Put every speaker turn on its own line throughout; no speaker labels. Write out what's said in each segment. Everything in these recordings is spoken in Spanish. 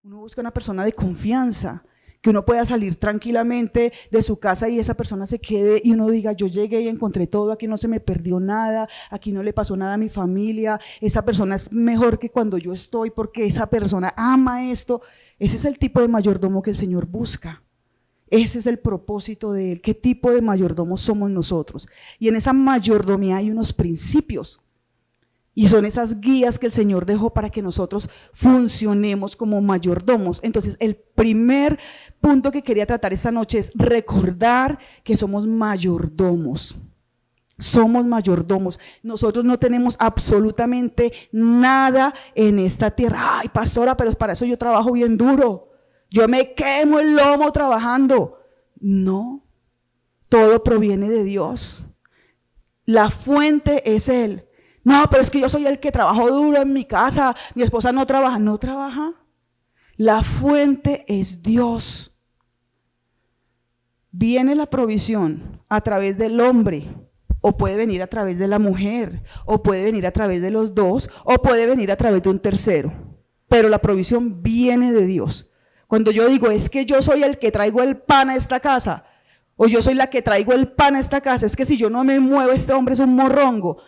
Uno busca una persona de confianza, que uno pueda salir tranquilamente de su casa y esa persona se quede y uno diga, yo llegué y encontré todo, aquí no se me perdió nada, aquí no le pasó nada a mi familia, esa persona es mejor que cuando yo estoy porque esa persona ama esto. Ese es el tipo de mayordomo que el Señor busca. Ese es el propósito de Él. ¿Qué tipo de mayordomos somos nosotros? Y en esa mayordomía hay unos principios. Y son esas guías que el Señor dejó para que nosotros funcionemos como mayordomos. Entonces, el primer punto que quería tratar esta noche es recordar que somos mayordomos. Somos mayordomos. Nosotros no tenemos absolutamente nada en esta tierra. Ay, pastora, pero para eso yo trabajo bien duro. Yo me quemo el lomo trabajando. No, todo proviene de Dios. La fuente es Él. No, pero es que yo soy el que trabajo duro en mi casa, mi esposa no trabaja. ¿No trabaja? La fuente es Dios. Viene la provisión a través del hombre, o puede venir a través de la mujer, o puede venir a través de los dos, o puede venir a través de un tercero. Pero la provisión viene de Dios. Cuando yo digo, es que yo soy el que traigo el pan a esta casa, o yo soy la que traigo el pan a esta casa, es que si yo no me muevo, este hombre es un morrongo.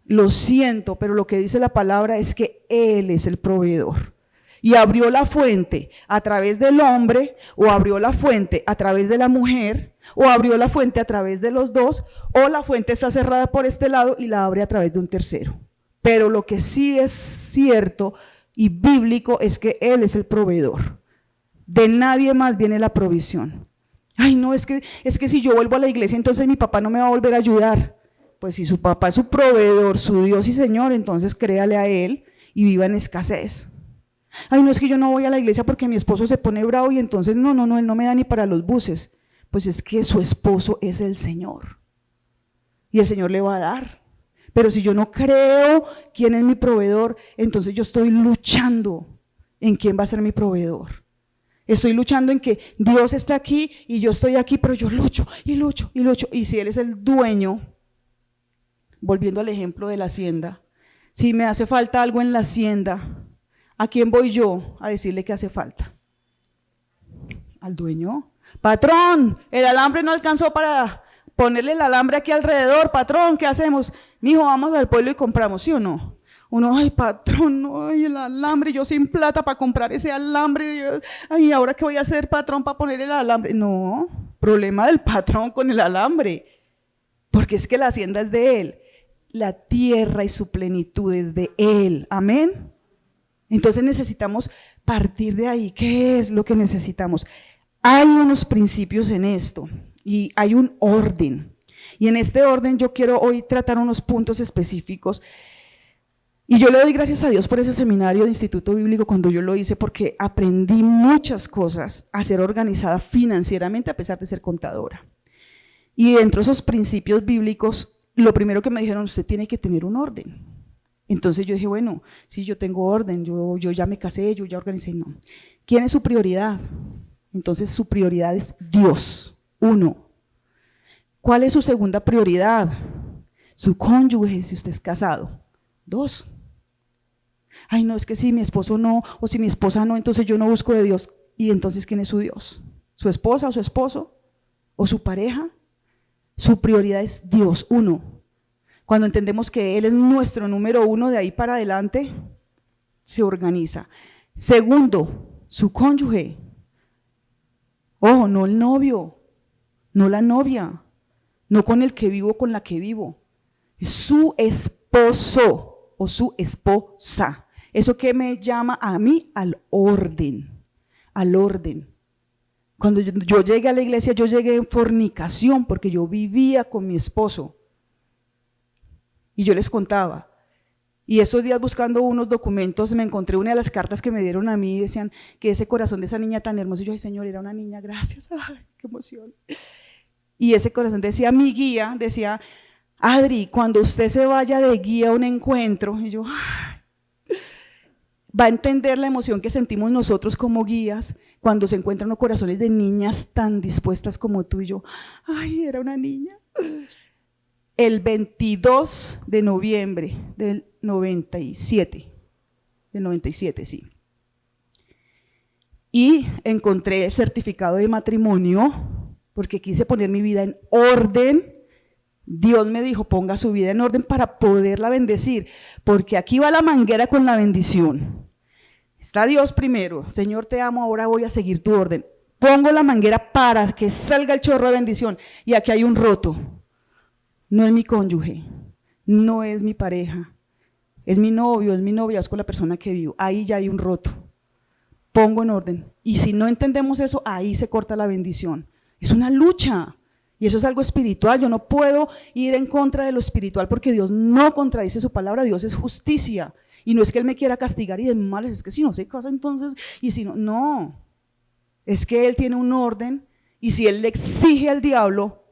Lo siento, pero lo que dice la palabra es que Él es el proveedor. Y abrió la fuente a través del hombre, o abrió la fuente a través de la mujer, o abrió la fuente a través de los dos, o la fuente está cerrada por este lado y la abre a través de un tercero. Pero lo que sí es cierto y bíblico es que Él es el proveedor. De nadie más viene la provisión. Ay, no, es que si yo vuelvo a la iglesia, entonces mi papá no me va a volver a ayudar. Pues si su papá es su proveedor, su Dios y Señor, entonces créale a Él y viva en escasez. Ay, no, es que yo no voy a la iglesia porque mi esposo se pone bravo y entonces no, Él no me da ni para los buses. Pues es que su esposo es el Señor y el Señor le va a dar. Pero si yo no creo quién es mi proveedor, entonces yo estoy luchando en quién va a ser mi proveedor. Estoy luchando en que Dios está aquí y yo estoy aquí, pero yo lucho y lucho y lucho. Y si Él es el dueño, volviendo al ejemplo de la hacienda, si me hace falta algo en la hacienda, ¿a quién voy yo a decirle que hace falta? ¿Al dueño? Patrón, el alambre no alcanzó para ponerle el alambre aquí alrededor. Patrón, ¿qué hacemos? Mijo, vamos al pueblo y compramos, ¿sí o no? Uno, ay, patrón, no, ay, el alambre, yo sin plata para comprar ese alambre, Dios. Ay, ¿ahora qué voy a hacer, patrón, para poner el alambre? No, problema del patrón con el alambre, porque es que la hacienda es de Él. La tierra y su plenitud es de Él, amén. Entonces necesitamos partir de ahí. ¿Qué es lo que necesitamos? Hay unos principios en esto y hay un orden. Y en este orden yo quiero hoy tratar unos puntos específicos. Y yo le doy gracias a Dios por ese seminario de Instituto Bíblico cuando yo lo hice, porque aprendí muchas cosas a ser organizada financieramente a pesar de ser contadora. Y dentro de esos principios bíblicos, lo primero que me dijeron, usted tiene que tener un orden. Entonces yo dije, bueno, sí, yo tengo orden, yo ya me casé, yo ya organicé. No. ¿Quién es su prioridad? Entonces su prioridad es Dios, uno. ¿Cuál es su segunda prioridad? Su cónyuge, si usted es casado. Dos. Ay, no, es que si mi esposo no, o si mi esposa no, entonces yo no busco de Dios. ¿Y entonces quién es su Dios? ¿Su esposa o su esposo? ¿O su pareja? Su prioridad es Dios, uno. Cuando entendemos que Él es nuestro número uno, de ahí para adelante se organiza. Segundo, su cónyuge. Ojo, no el novio, no la novia, no con el que vivo, con la que vivo. Es su esposo o su esposa. Eso que me llama a mí al orden, al orden. Cuando yo llegué a la iglesia, yo llegué en fornicación porque yo vivía con mi esposo. Y yo les contaba. Y esos días buscando unos documentos me encontré una de las cartas que me dieron a mí y decían que ese corazón de esa niña tan hermosa. Y yo, ay Señor, era una niña, gracias, ay, qué emoción. Y ese corazón decía, mi guía, decía, Adri, cuando usted se vaya de guía a un encuentro, y yo, ay, va a entender la emoción que sentimos nosotros como guías cuando se encuentran los corazones de niñas tan dispuestas como tú y yo. Ay, era una niña. El 22 de noviembre del 97, sí. y encontré el certificado de matrimonio porque quise poner mi vida en orden. Dios me dijo, ponga su vida en orden para poderla bendecir, porque aquí va la manguera con la bendición. Está Dios primero, Señor te amo, ahora voy a seguir tu orden. Pongo la manguera para que salga el chorro de bendición y aquí hay un roto. No es mi cónyuge, no es mi pareja, es mi novio, es mi novia, es con la persona que vivo. Ahí ya hay un roto. Pongo en orden. Y si no entendemos eso, ahí se corta la bendición. Es una lucha. Y eso es algo espiritual. Yo no puedo ir en contra de lo espiritual porque Dios no contradice su palabra. Dios es justicia. Y no es que Él me quiera castigar y de males, es que si no se casa entonces, y si no, no. Es que Él tiene un orden y si Él le exige al diablo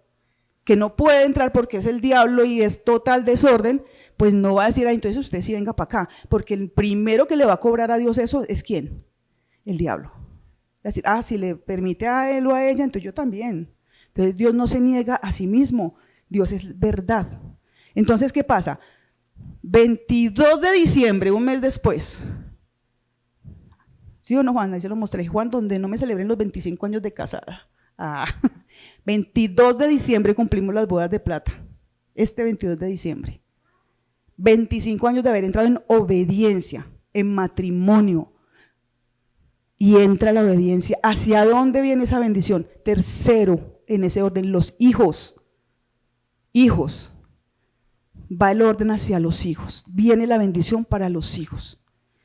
que no puede entrar porque es el diablo y es total desorden, pues no va a decir, entonces usted sí venga para acá. Porque el primero que le va a cobrar a Dios eso es ¿quién? El diablo. Es decir, si le permite a él o a ella, entonces yo también. Entonces Dios no se niega a sí mismo, Dios es verdad. Entonces, ¿qué pasa? 22 de diciembre, un mes después. ¿Sí o no, Juan? Ahí se lo mostré, Juan, donde no me celebren los 25 años de casada. 22 de diciembre cumplimos las bodas de plata, este 22 de diciembre. 25 años de haber entrado en obediencia, en matrimonio. Y entra la obediencia. ¿Hacia dónde viene esa bendición? Tercero, en ese orden, los hijos. Hijos. Va el orden hacia los hijos. Viene la bendición para los hijos.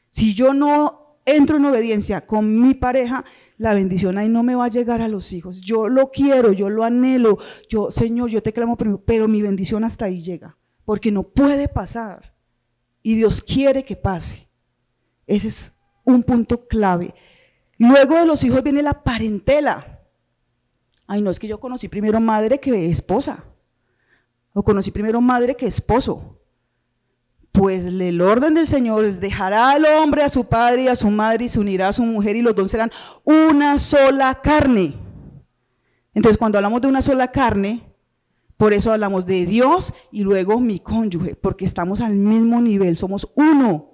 Si yo no entro en obediencia con mi pareja, la bendición ahí no me va a llegar a los hijos. Yo lo quiero, yo lo anhelo. Señor, yo te clamo primero, pero mi bendición hasta ahí llega. Porque no puede pasar. Y Dios quiere que pase. Ese es un punto clave. Luego de los hijos viene la parentela. No, es que yo conocí primero madre que esposa. O conocí primero madre que esposo. Pues el orden del Señor es dejará al hombre a su padre y a su madre y se unirá a su mujer y los dos serán una sola carne. Entonces cuando hablamos de una sola carne, por eso hablamos de Dios y luego mi cónyuge, porque estamos al mismo nivel, somos uno.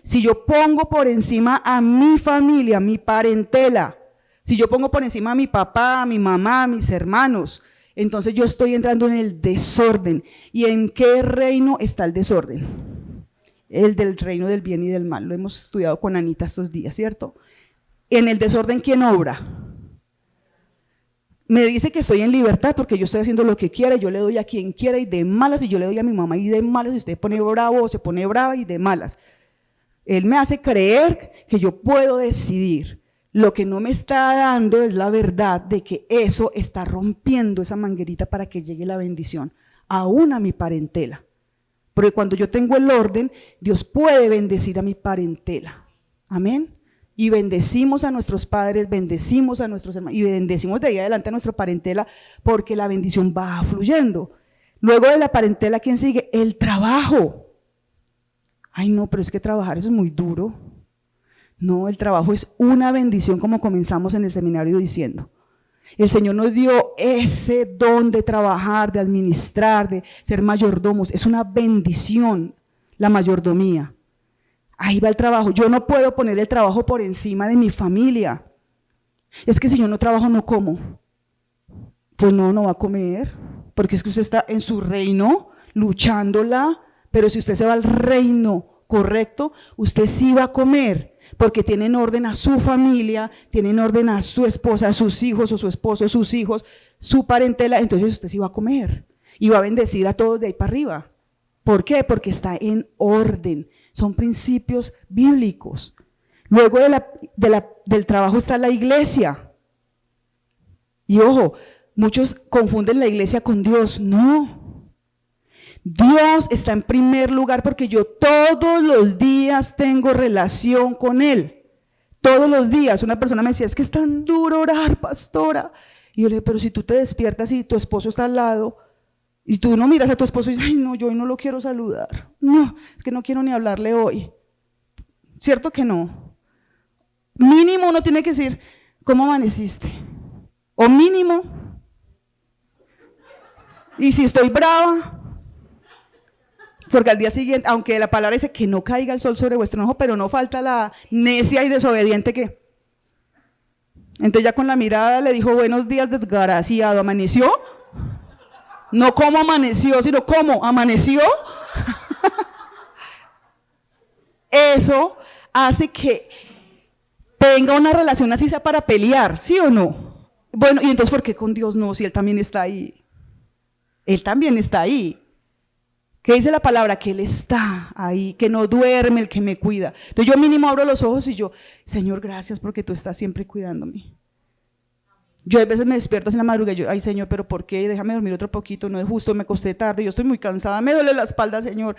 Si yo pongo por encima a mi familia, a mi parentela, si yo pongo por encima a mi papá, a mi mamá, a mis hermanos, entonces yo estoy entrando en el desorden. ¿Y en qué reino está el desorden? El del reino del bien y del mal. Lo hemos estudiado con Anita estos días, ¿cierto? En el desorden, ¿quién obra? Me dice que estoy en libertad porque yo estoy haciendo lo que quiera, yo le doy a quien quiera y de malas, y yo le doy a mi mamá y de malas, y usted pone bravo o se pone brava y de malas. Él me hace creer que yo puedo decidir. Lo que no me está dando es la verdad de que eso está rompiendo esa manguerita para que llegue la bendición, aún a mi parentela. Porque cuando yo tengo el orden, Dios puede bendecir a mi parentela. Amén. Y bendecimos a nuestros padres, bendecimos a nuestros hermanos y bendecimos de ahí adelante a nuestra parentela porque la bendición va fluyendo. Luego de la parentela, ¿quién sigue? El trabajo. No, pero es que trabajar eso es muy duro. No, el trabajo es una bendición como comenzamos en el seminario diciendo. El Señor nos dio ese don de trabajar, de administrar, de ser mayordomos. Es una bendición la mayordomía. Ahí va el trabajo. Yo no puedo poner el trabajo por encima de mi familia. Es que si yo no trabajo no como. Pues no va a comer, porque es que usted está en su reino luchándola. Pero si usted se va al reino correcto, usted sí va a comer, porque tiene en orden a su familia, tiene en orden a su esposa, a sus hijos, o su esposo, sus hijos, su parentela, entonces usted sí va a comer y va a bendecir a todos de ahí para arriba. ¿Por qué? Porque está en orden, son principios bíblicos. Luego del trabajo está la iglesia. Y ojo, muchos confunden la iglesia con Dios, no. Dios está en primer lugar porque yo todos los días tengo relación con Él. Todos los días. Una persona me decía, es que es tan duro orar, pastora. Y yo le dije, pero si tú te despiertas y tu esposo está al lado, y tú no miras a tu esposo y dices, no, yo hoy no lo quiero saludar. No, es que no quiero ni hablarle hoy. ¿Cierto que no? Mínimo uno tiene que decir, ¿cómo amaneciste? O mínimo. Y si estoy brava, porque al día siguiente, aunque la palabra dice que no caiga el sol sobre vuestro enojo, pero no falta la necia y desobediente que Entonces ya con la mirada le dijo, buenos días, desgraciado, ¿amaneció? No cómo amaneció, sino cómo amaneció. Eso hace que tenga una relación así sea para pelear, ¿sí o no? Bueno, y entonces ¿por qué con Dios no? Si Él también está ahí. Él también está ahí. ¿Qué dice la palabra? Que Él está ahí, que no duerme, el que me cuida. Entonces yo mínimo abro los ojos y yo, Señor, gracias porque tú estás siempre cuidándome. Yo a veces me despierto en la madrugada y yo, ay Señor, pero ¿por qué? Déjame dormir otro poquito, no es justo, me acosté tarde, yo estoy muy cansada, me duele la espalda, Señor.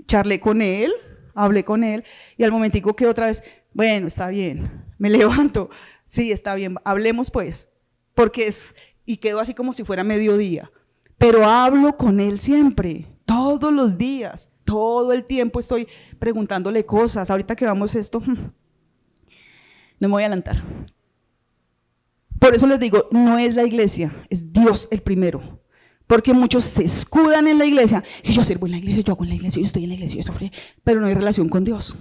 Charlé con Él, hablé con Él y al momentico que otra vez, bueno, está bien, me levanto, sí, está bien, hablemos pues, porque y quedo así como si fuera mediodía, pero hablo con Él siempre, todos los días, todo el tiempo estoy preguntándole cosas. Ahorita que vamos esto, no me voy a adelantar. Por eso les digo, no es la iglesia, es Dios el primero. Porque muchos se escudan en la iglesia. Si yo sirvo en la iglesia, yo hago en la iglesia, yo estoy en la iglesia, pero no hay relación con Dios.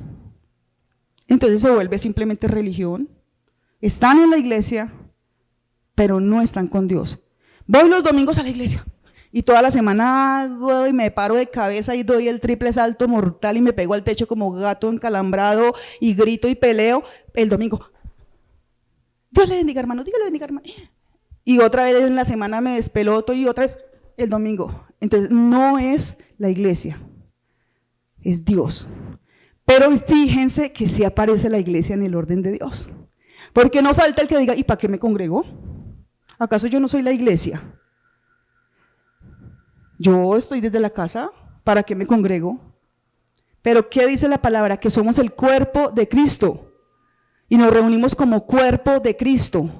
Entonces se vuelve simplemente religión. Están en la iglesia, pero no están con Dios. Voy los domingos a la iglesia y toda la semana hago y me paro de cabeza y doy el triple salto mortal y me pego al techo como gato encalambrado y grito y peleo el domingo. Dios le bendiga, hermano, Dios le bendiga, hermano. Y otra vez en la semana me despeloto y otra vez el domingo. Entonces no es la iglesia, es Dios. Pero fíjense que sí aparece la iglesia en el orden de Dios. Porque no falta el que diga, ¿y para qué me congregó? ¿Acaso yo no soy la iglesia? Yo estoy desde la casa, ¿para qué me congrego? Pero ¿qué dice la palabra? Que somos el cuerpo de Cristo. Y nos reunimos como cuerpo de Cristo.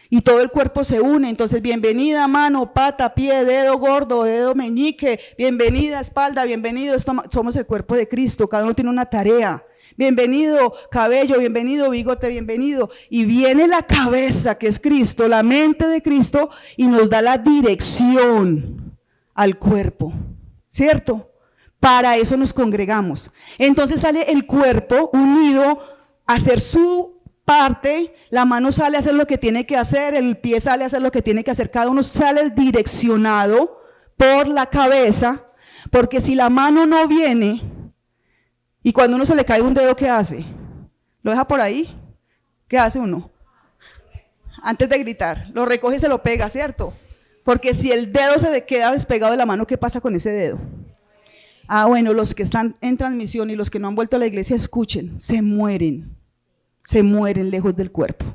Y todo el cuerpo se une. Entonces, bienvenida mano, pata, pie, dedo gordo, dedo meñique, bienvenida espalda, bienvenido estómago. Somos el cuerpo de Cristo, cada uno tiene una tarea. Bienvenido cabello, bienvenido bigote, bienvenido. Y viene la cabeza, que es Cristo, la mente de Cristo, y nos da la dirección al cuerpo, ¿cierto? Para eso nos congregamos. Entonces sale el cuerpo unido a hacer su parte, la mano sale a hacer lo que tiene que hacer, el pie sale a hacer lo que tiene que hacer, cada uno sale direccionado por la cabeza, porque si la mano no viene, y cuando uno se le cae un dedo, ¿qué hace? ¿Lo deja por ahí? ¿Qué hace uno? Antes de gritar, lo recoge y se lo pega, ¿cierto? Porque si el dedo se queda despegado de la mano, ¿qué pasa con ese dedo? Ah, bueno, los que están en transmisión y los que no han vuelto a la iglesia, escuchen, se mueren lejos del cuerpo.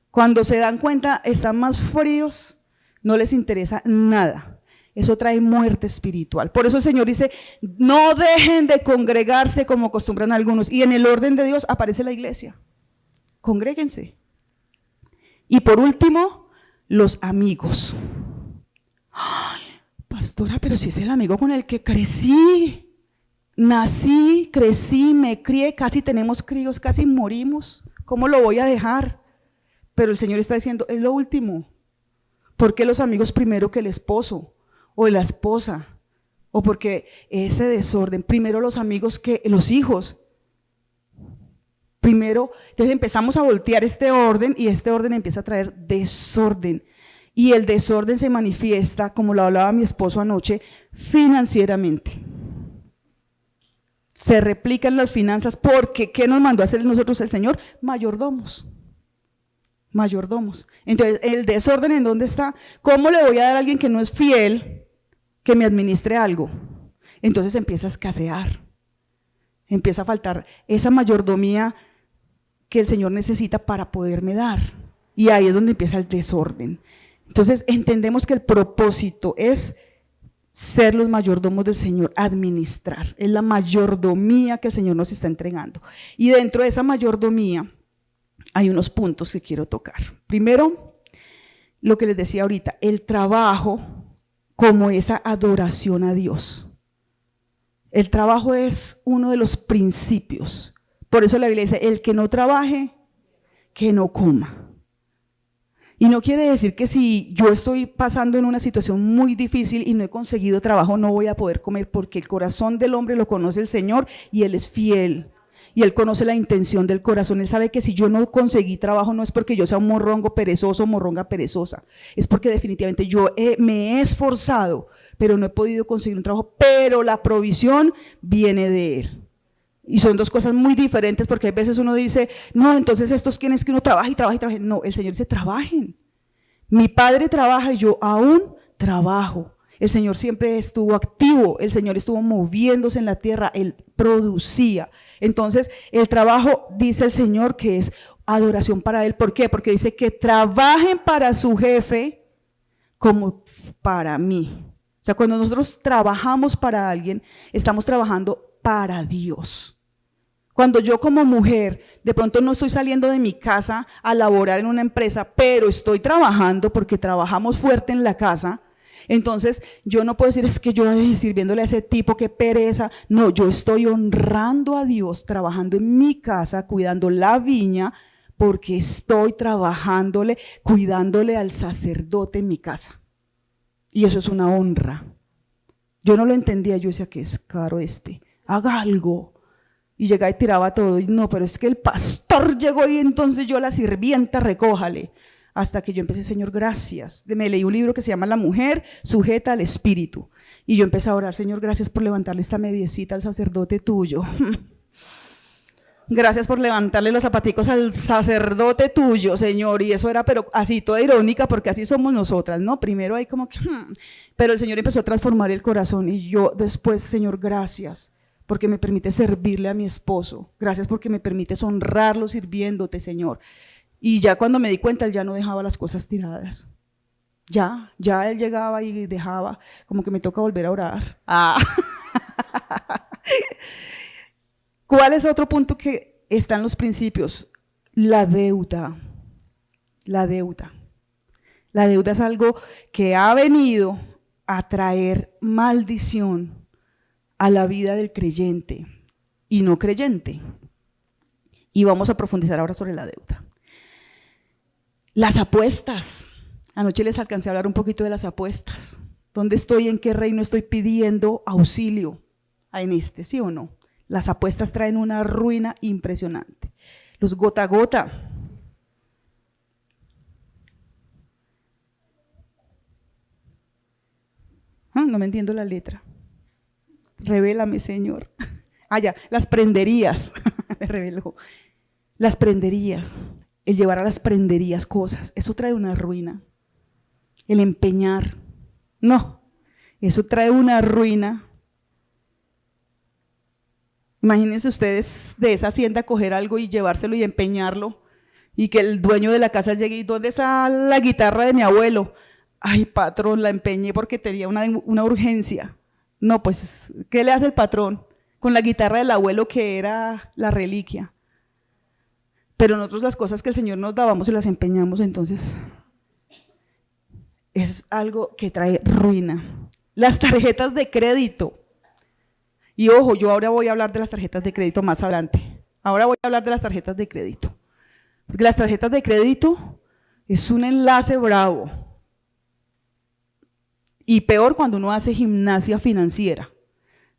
Cuando se dan cuenta, están más fríos, no les interesa nada. Eso trae muerte espiritual. Por eso el Señor dice, no dejen de congregarse como acostumbran algunos. Y en el orden de Dios aparece la iglesia. Congréguense. Y por último, los amigos. Ay, pastora, pero si es el amigo con el que crecí. Nací, crecí, me crié, casi tenemos críos, casi morimos. ¿Cómo lo voy a dejar? Pero el Señor está diciendo, es lo último. ¿Por qué los amigos primero que el esposo o la esposa? O porque ese desorden, primero los amigos que los hijos. Primero, entonces empezamos a voltear este orden y este orden empieza a traer desorden. Y el desorden se manifiesta, como lo hablaba mi esposo anoche, financieramente. Se replican las finanzas porque ¿qué nos mandó a hacer nosotros el Señor? Mayordomos. Mayordomos. Entonces, el desorden ¿en dónde está? ¿Cómo le voy a dar a alguien que no es fiel que me administre algo? Entonces empieza a escasear. Empieza a faltar esa mayordomía que el Señor necesita para poderme dar. Y ahí es donde empieza el desorden. Entonces entendemos que el propósito es ser los mayordomos del Señor, administrar. Es la mayordomía que el Señor nos está entregando. Y dentro de esa mayordomía hay unos puntos que quiero tocar. Primero, lo que les decía ahorita, el trabajo como esa adoración a Dios. El trabajo es uno de los principios. Por eso la Biblia dice, el que no trabaje, que no coma. Y no quiere decir que si yo estoy pasando en una situación muy difícil y no he conseguido trabajo, no voy a poder comer, porque el corazón del hombre lo conoce el Señor y Él es fiel. y Él conoce la intención del corazón. Él sabe que si yo no conseguí trabajo no es porque yo sea un morrongo perezoso o morronga perezosa, es porque definitivamente yo me he esforzado, pero no he podido conseguir un trabajo, pero la provisión viene de Él. Y son dos cosas muy diferentes, porque a veces uno dice, no, entonces estos quienes que uno trabaja y trabaja y trabaja. No, el Señor dice, trabajen. Mi padre trabaja y yo aún trabajo. El Señor siempre estuvo activo, el Señor estuvo moviéndose en la tierra, Él producía. Entonces, el trabajo, dice el Señor, que es adoración para Él. ¿Por qué? Porque dice que trabajen para su jefe como para mí. O sea, cuando nosotros trabajamos para alguien, estamos trabajando para Dios. Cuando yo como mujer, de pronto no estoy saliendo de mi casa a laborar en una empresa, pero estoy trabajando porque trabajamos fuerte en la casa, entonces yo no puedo decir, es que yo sirviéndole a ese tipo, qué pereza. No, yo estoy honrando a Dios, trabajando en mi casa, cuidando la viña, porque estoy trabajándole, cuidándole al sacerdote en mi casa. Y eso es una honra. Yo no lo entendía, yo decía, que es caro haga algo. Y llegaba y tiraba todo, y no, pero es que el pastor llegó y entonces yo la sirvienta, recójale. Hasta que yo empecé, Señor, gracias. Me leí un libro que se llama La mujer sujeta al espíritu. Y yo empecé a orar, Señor, gracias por levantarle esta mediecita al sacerdote tuyo. Gracias por levantarle los zapaticos al sacerdote tuyo, Señor. Y eso era, pero así, toda irónica, porque así somos nosotras, ¿no? Primero hay como que, pero el Señor empezó a transformar el corazón. Y yo después, Señor, gracias, porque me permite servirle a mi esposo. Gracias porque me permites honrarlo sirviéndote, Señor. Y ya cuando me di cuenta, Él ya no dejaba las cosas tiradas. Ya Él llegaba y dejaba, como que me toca volver a orar. ¿Cuál es otro punto que está en los principios? La deuda. La deuda. La deuda es algo que ha venido a traer maldición a la vida del creyente y no creyente. Y vamos a profundizar ahora sobre la deuda. Las apuestas. Anoche les alcancé a hablar un poquito de las apuestas. ¿Dónde estoy? ¿En qué reino estoy pidiendo auxilio? ¿En este, sí o no? Las apuestas traen una ruina impresionante. Los gota a gota. No me entiendo la letra. Revélame, Señor. Ya, las prenderías. Me reveló. Las prenderías. El llevar a las prenderías cosas. Eso trae una ruina. El empeñar. No. Eso trae una ruina. Imagínense ustedes de esa hacienda coger algo y llevárselo y empeñarlo. Y que el dueño de la casa llegue y ¿dónde está la guitarra de mi abuelo? Ay, patrón, la empeñé porque tenía una urgencia. No, pues, ¿qué le hace el patrón con la guitarra del abuelo que era la reliquia? Pero nosotros las cosas que el Señor nos da, vamos y las empeñamos, entonces es algo que trae ruina. Las tarjetas de crédito. Y ojo, yo ahora voy a hablar de las tarjetas de crédito más adelante. Ahora voy a hablar de las tarjetas de crédito. Porque las tarjetas de crédito es un enlace bravo. Y peor cuando uno hace gimnasia financiera.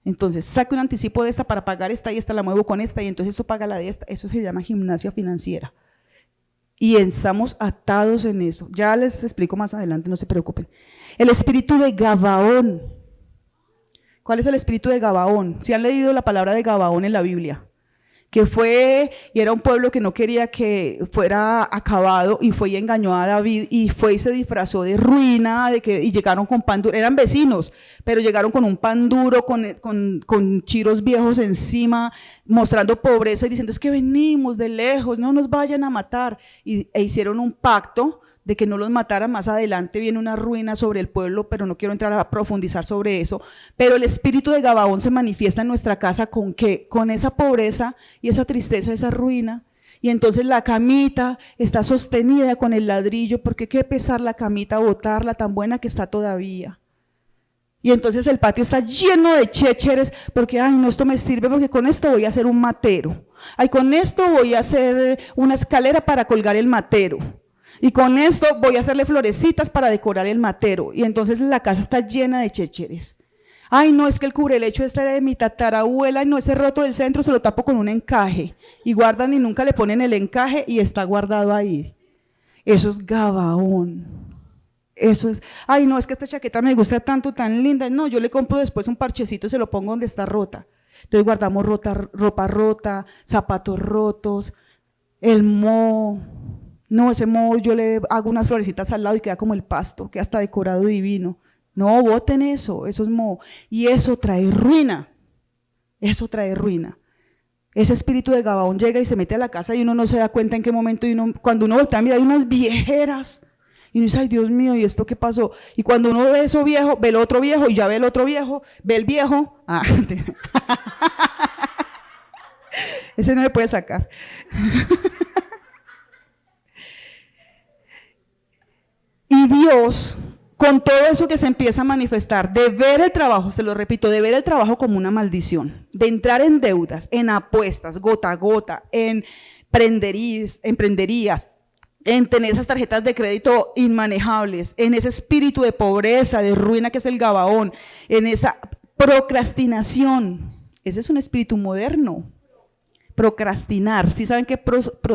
Entonces, saque un anticipo de esta para pagar esta y esta la muevo con esta y entonces esto paga la de esta. Eso se llama gimnasia financiera. Y estamos atados en eso. Ya les explico más adelante, no se preocupen. El espíritu de Gabaón. ¿Cuál es el espíritu de Gabaón? Si han leído la palabra de Gabaón en la Biblia, que fue y era un pueblo que no quería que fuera acabado y fue y engañó a David y fue y se disfrazó de ruina y llegaron con pan duro, eran vecinos, pero llegaron con un pan duro, con chiros viejos encima, mostrando pobreza y diciendo es que venimos de lejos, no nos vayan a matar e hicieron un pacto de que no los mataran. Más adelante viene una ruina sobre el pueblo, pero no quiero entrar a profundizar sobre eso. Pero el espíritu de Gabaón se manifiesta en nuestra casa ¿con qué? Con esa pobreza y esa tristeza, esa ruina. Y entonces la camita está sostenida con el ladrillo, porque qué pesar la camita, botarla tan buena que está todavía. Y entonces el patio está lleno de chécheres, porque ay, no, esto me sirve porque con esto voy a hacer un matero. Ay, con esto voy a hacer una escalera para colgar el matero. Y con esto voy a hacerle florecitas para decorar el matero. Y entonces la casa está llena de chécheres. Ay, no, es que el cubrelecho este era de mi tatarabuela, y no, ese roto del centro se lo tapo con un encaje. Y guardan y nunca le ponen el encaje y está guardado ahí. Eso es Gabaón. Eso es, ay, no, es que esta chaqueta me gusta tanto, tan linda. No, yo le compro después un parchecito y se lo pongo donde está rota. Entonces guardamos ropa rota, zapatos rotos, el moho. No, ese moho yo le hago unas florecitas al lado y queda como el pasto, queda hasta decorado divino. No, boten eso es moho. Y eso trae ruina. Eso trae ruina. Ese espíritu de Gabaón llega y se mete a la casa y uno no se da cuenta en qué momento. Cuando uno voltea a mirar, hay unas viejeras. Y uno dice, ay, Dios mío, ¿y esto qué pasó? Y cuando uno ve eso viejo, ve el otro viejo, y ya ve el otro viejo, ve el viejo. Ah, ese no se puede sacar. Y Dios, con todo eso que se empieza a manifestar, de ver el trabajo, se lo repito, de ver el trabajo como una maldición, de entrar en deudas, en apuestas, gota a gota, en emprenderías, en tener esas tarjetas de crédito inmanejables, en ese espíritu de pobreza, de ruina que es el Gabaón, en esa procrastinación. Ese es un espíritu moderno. Procrastinar, ¿sí saben qué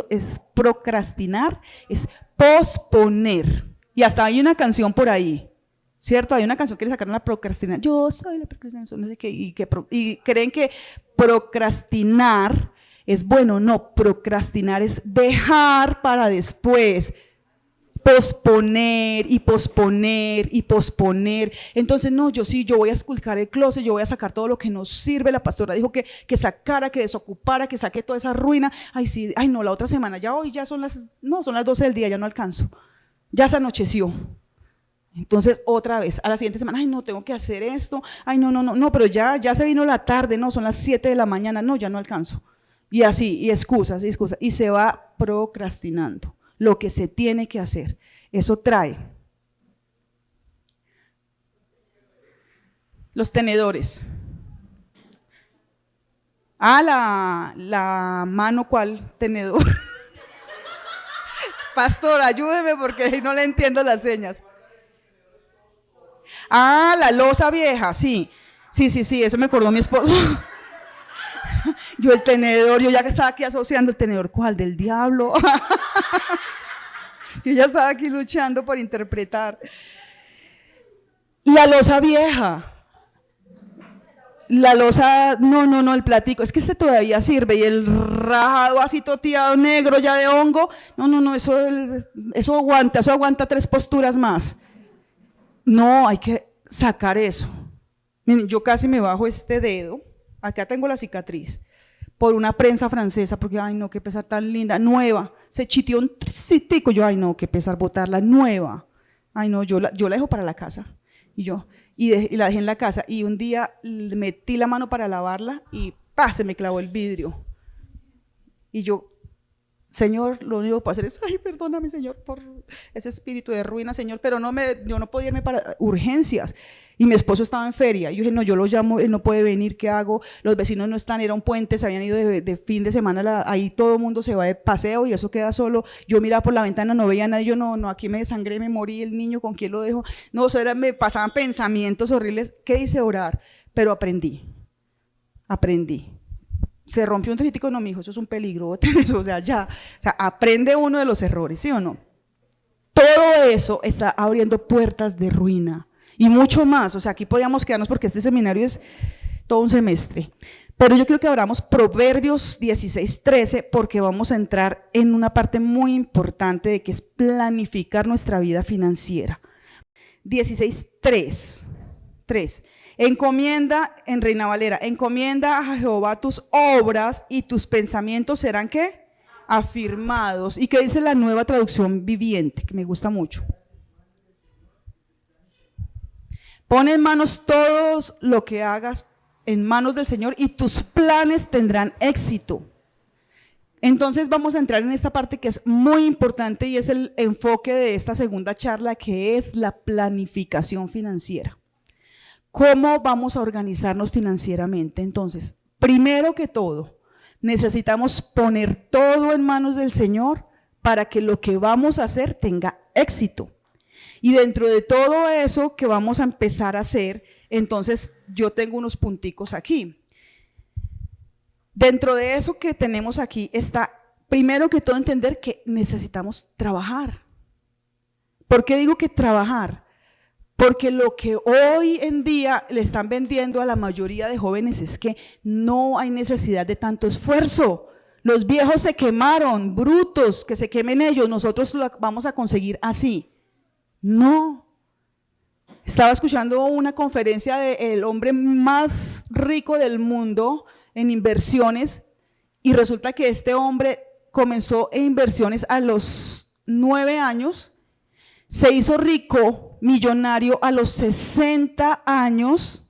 es procrastinar? Es posponer. Y hasta hay una canción por ahí, ¿cierto? Hay una canción que le sacaron la procrastinación. Yo soy la procrastinación, no sé qué, y creen que procrastinar es bueno. No, procrastinar es dejar para después, posponer y posponer y posponer. Entonces, no, yo voy a esculcar el closet, yo voy a sacar todo lo que nos sirve. La pastora dijo que sacara, que desocupara, que saque toda esa ruina. Ay, sí, ay, no, la otra semana, ya hoy ya son las 12 del día, ya no alcanzo. Ya se anocheció. Entonces, otra vez, a la siguiente semana, ay, no, tengo que hacer esto. Ay, no, pero ya se vino la tarde, no, son las 7 de la mañana, no, ya no alcanzo. Y así, y excusas, y se va procrastinando lo que se tiene que hacer. Eso trae. Los tenedores. Ah, la mano, ¿cuál tenedor? Pastor, ayúdeme porque no le entiendo las señas. Ah, la loza vieja, sí, eso me acordó mi esposo. Yo el tenedor, yo ya que estaba aquí asociando el tenedor, ¿cuál? Del diablo. Yo ya estaba aquí luchando por interpretar. La loza vieja. La loza, no, el platico, es que este todavía sirve, y el rajado así toteado negro ya de hongo, no, eso aguanta 3 posturas más. No, hay que sacar eso. Miren, yo casi me bajo este dedo, acá tengo la cicatriz, por una prensa francesa, porque ay no, qué pesar tan linda, nueva, se chiteó un tricitico, yo ay no, qué pesar botarla, nueva. Ay no, yo la dejo para la casa, y la dejé en la casa, y un día metí la mano para lavarla y ¡pah!, se me clavó el vidrio. Y yo, Señor, lo único que puedo hacer es, ay, perdóname, Señor, por ese espíritu de ruina, Señor, pero yo no podía irme para urgencias. Y mi esposo estaba en feria, y yo dije, no, yo lo llamo, él no puede venir, ¿qué hago? Los vecinos no están, era un puente, se habían ido de fin de semana, ahí todo el mundo se va de paseo y eso queda solo. Yo miraba por la ventana, no veía a nadie, yo no, aquí me desangré, me morí, el niño, ¿con quién lo dejo? No, me pasaban pensamientos horribles. ¿Qué hice? Orar, pero aprendí. Se rompió un tricitico, no, mijo, eso es un peligro, o sea, aprende uno de los errores, ¿sí o no? Todo eso está abriendo puertas de ruina y mucho más. O sea, aquí podíamos quedarnos porque este seminario es todo un semestre, pero yo quiero que abramos Proverbios 16:13 porque vamos a entrar en una parte muy importante de que es planificar nuestra vida financiera. 16:3. Encomienda, en Reina Valera, encomienda a Jehová tus obras y tus pensamientos serán, ¿qué? Afirmados. ¿Y qué dice la Nueva Traducción Viviente? Que me gusta mucho. Pon en manos todo lo que hagas, en manos del Señor, y tus planes tendrán éxito. Entonces vamos a entrar en esta parte que es muy importante y es el enfoque de esta segunda charla, que es la planificación financiera. ¿Cómo vamos a organizarnos financieramente? Entonces, primero que todo, necesitamos poner todo en manos del Señor para que lo que vamos a hacer tenga éxito. Y dentro de todo eso que vamos a empezar a hacer, entonces yo tengo unos punticos aquí. Dentro de eso que tenemos aquí está, primero que todo, entender que necesitamos trabajar. ¿Por qué digo que trabajar? Porque lo que hoy en día le están vendiendo a la mayoría de jóvenes es que no hay necesidad de tanto esfuerzo. Los viejos se quemaron, brutos, que se quemen ellos, nosotros lo vamos a conseguir así. No. Estaba escuchando una conferencia del hombre más rico del mundo en inversiones y resulta que este hombre comenzó en inversiones a los 9 años, se hizo rico, millonario a los 60 años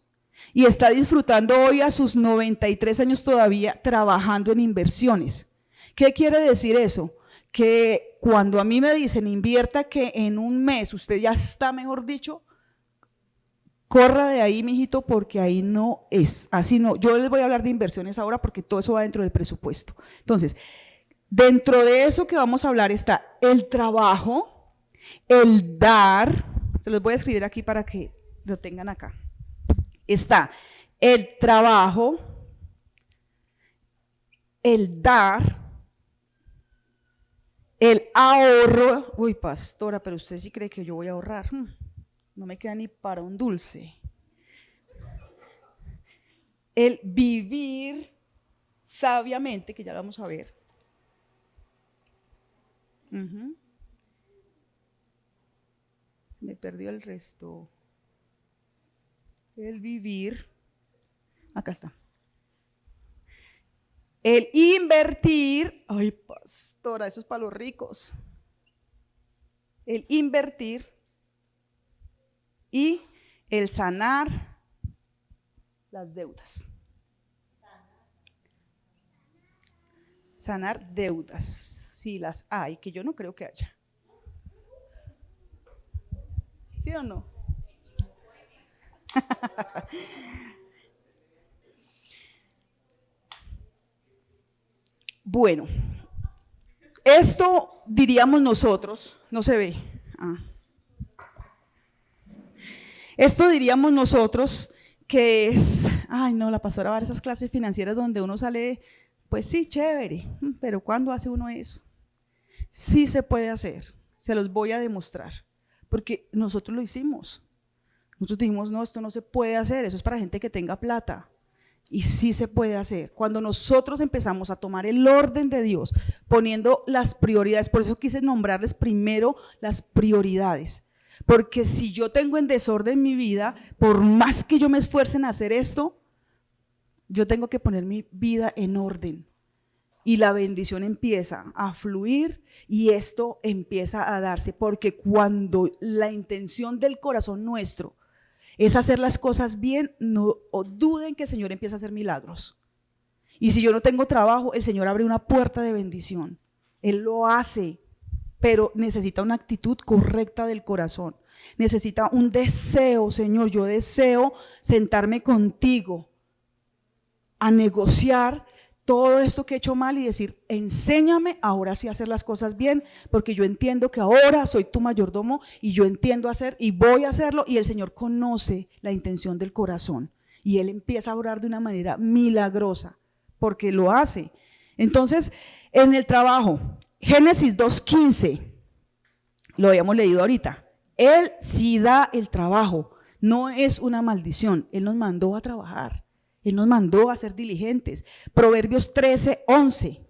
y está disfrutando hoy a sus 93 años todavía trabajando en inversiones. ¿Qué quiere decir eso? Que cuando a mí me dicen invierta que en un mes usted ya está, mejor dicho, corra de ahí, mijito, porque ahí no es, así no. Yo les voy a hablar de inversiones ahora porque todo eso va dentro del presupuesto. Entonces, dentro de eso que vamos a hablar está el trabajo, el dar, se los voy a escribir aquí para que lo tengan acá. Está el trabajo, el dar, el ahorro. Uy, pastora, pero usted sí cree que yo voy a ahorrar. No me queda ni para un dulce. El vivir sabiamente, que ya lo vamos a ver. Se me perdió el resto. El vivir. Acá está. El invertir. Ay, pastora, eso es para los ricos. El invertir. Y el sanar las deudas. Sanar deudas, si las hay, que yo no creo que haya. ¿Sí o no? Bueno, esto diríamos nosotros, no se ve. Esto diríamos nosotros que es, ay no, la pastora va a esas clases financieras donde uno sale, pues sí, chévere, pero ¿cuándo hace uno eso? Sí se puede hacer, se los voy a demostrar, porque nosotros lo hicimos. Nosotros dijimos, no, esto no se puede hacer, eso es para gente que tenga plata. Y sí se puede hacer. Cuando nosotros empezamos a tomar el orden de Dios, poniendo las prioridades, por eso quise nombrarles primero las prioridades. Porque si yo tengo en desorden mi vida, por más que yo me esfuerce en hacer esto, yo tengo que poner mi vida en orden. Y la bendición empieza a fluir y esto empieza a darse. Porque cuando la intención del corazón nuestro es hacer las cosas bien, no duden que el Señor empieza a hacer milagros. Y si yo no tengo trabajo, el Señor abre una puerta de bendición. Él lo hace, pero necesita una actitud correcta del corazón. Necesita un deseo, Señor, yo deseo sentarme contigo a negociar todo esto que he hecho mal y decir, enséñame ahora sí a hacer las cosas bien, porque yo entiendo que ahora soy tu mayordomo y yo entiendo hacer y voy a hacerlo, y el Señor conoce la intención del corazón y Él empieza a orar de una manera milagrosa, porque lo hace. Entonces, en el trabajo, Génesis 2:15, lo habíamos leído ahorita, Él sí da el trabajo, no es una maldición, Él nos mandó a trabajar. Él nos mandó a ser diligentes. Proverbios 13:11.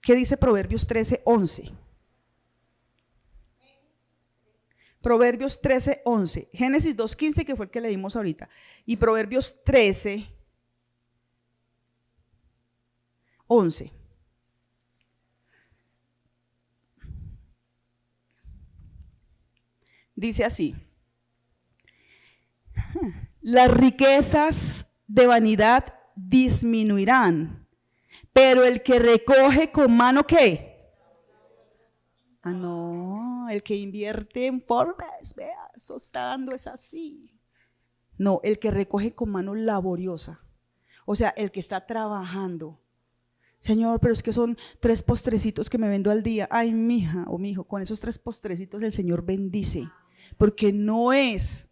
¿Qué dice Proverbios 13:11? Proverbios 13:11. Génesis 2:15, que fue el que leímos ahorita. Y Proverbios 13:11. Dice así: las riquezas de vanidad disminuirán, pero el que recoge con mano, ¿qué? No, el que invierte en Forbes, vea, eso está dando, es así. No, el que recoge con mano laboriosa, o sea, el que está trabajando. Señor, pero es que son 3 postrecitos que me vendo al día. Ay, mija o mijo, con esos 3 postrecitos el Señor bendice. porque no es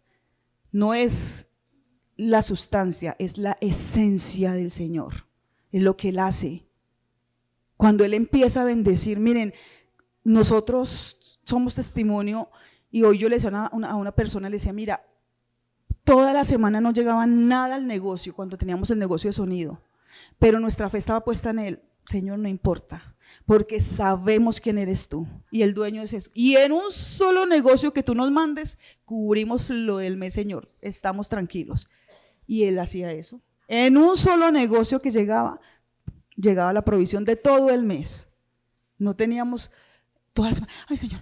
la sustancia, es la esencia del Señor, es lo que Él hace. Cuando Él empieza a bendecir, miren, nosotros somos testimonio, y hoy yo le decía a una persona, le decía, mira, toda la semana no llegaba nada al negocio cuando teníamos el negocio de sonido, pero nuestra fe estaba puesta en Él. Señor, no importa, porque sabemos quién eres tú y el dueño es eso. Y en un solo negocio que tú nos mandes, cubrimos lo del mes, Señor, estamos tranquilos. Y Él hacía eso. En un solo negocio que llegaba la provisión de todo el mes. No teníamos todas las semanas, ay Señor,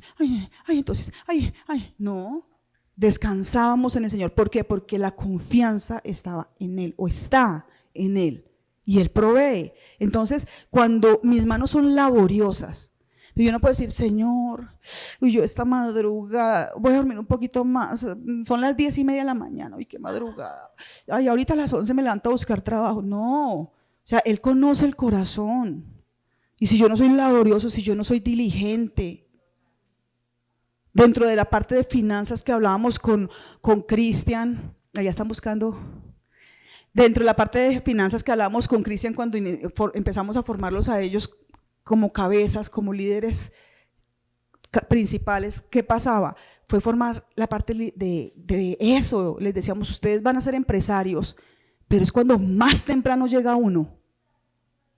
ay, entonces, ay, no. Descansábamos en el Señor. ¿Por qué? Porque la confianza estaba en Él, o está en Él. Y Él provee. Entonces, cuando mis manos son laboriosas, yo no puedo decir, Señor, yo esta madrugada voy a dormir un poquito más, son las 10:30 de la mañana, uy, qué madrugada, ay, ahorita a las 11 me levanto a buscar trabajo. No, o sea, Él conoce el corazón. Y si yo no soy laborioso, si yo no soy diligente, dentro de la parte de finanzas que hablábamos con Cristian, allá están buscando. Dentro de la parte de finanzas que hablábamos con Cristian cuando empezamos a formarlos a ellos como cabezas, como líderes principales, ¿qué pasaba? Fue formar la parte de eso. Les decíamos, ustedes van a ser empresarios, pero es cuando más temprano llega uno.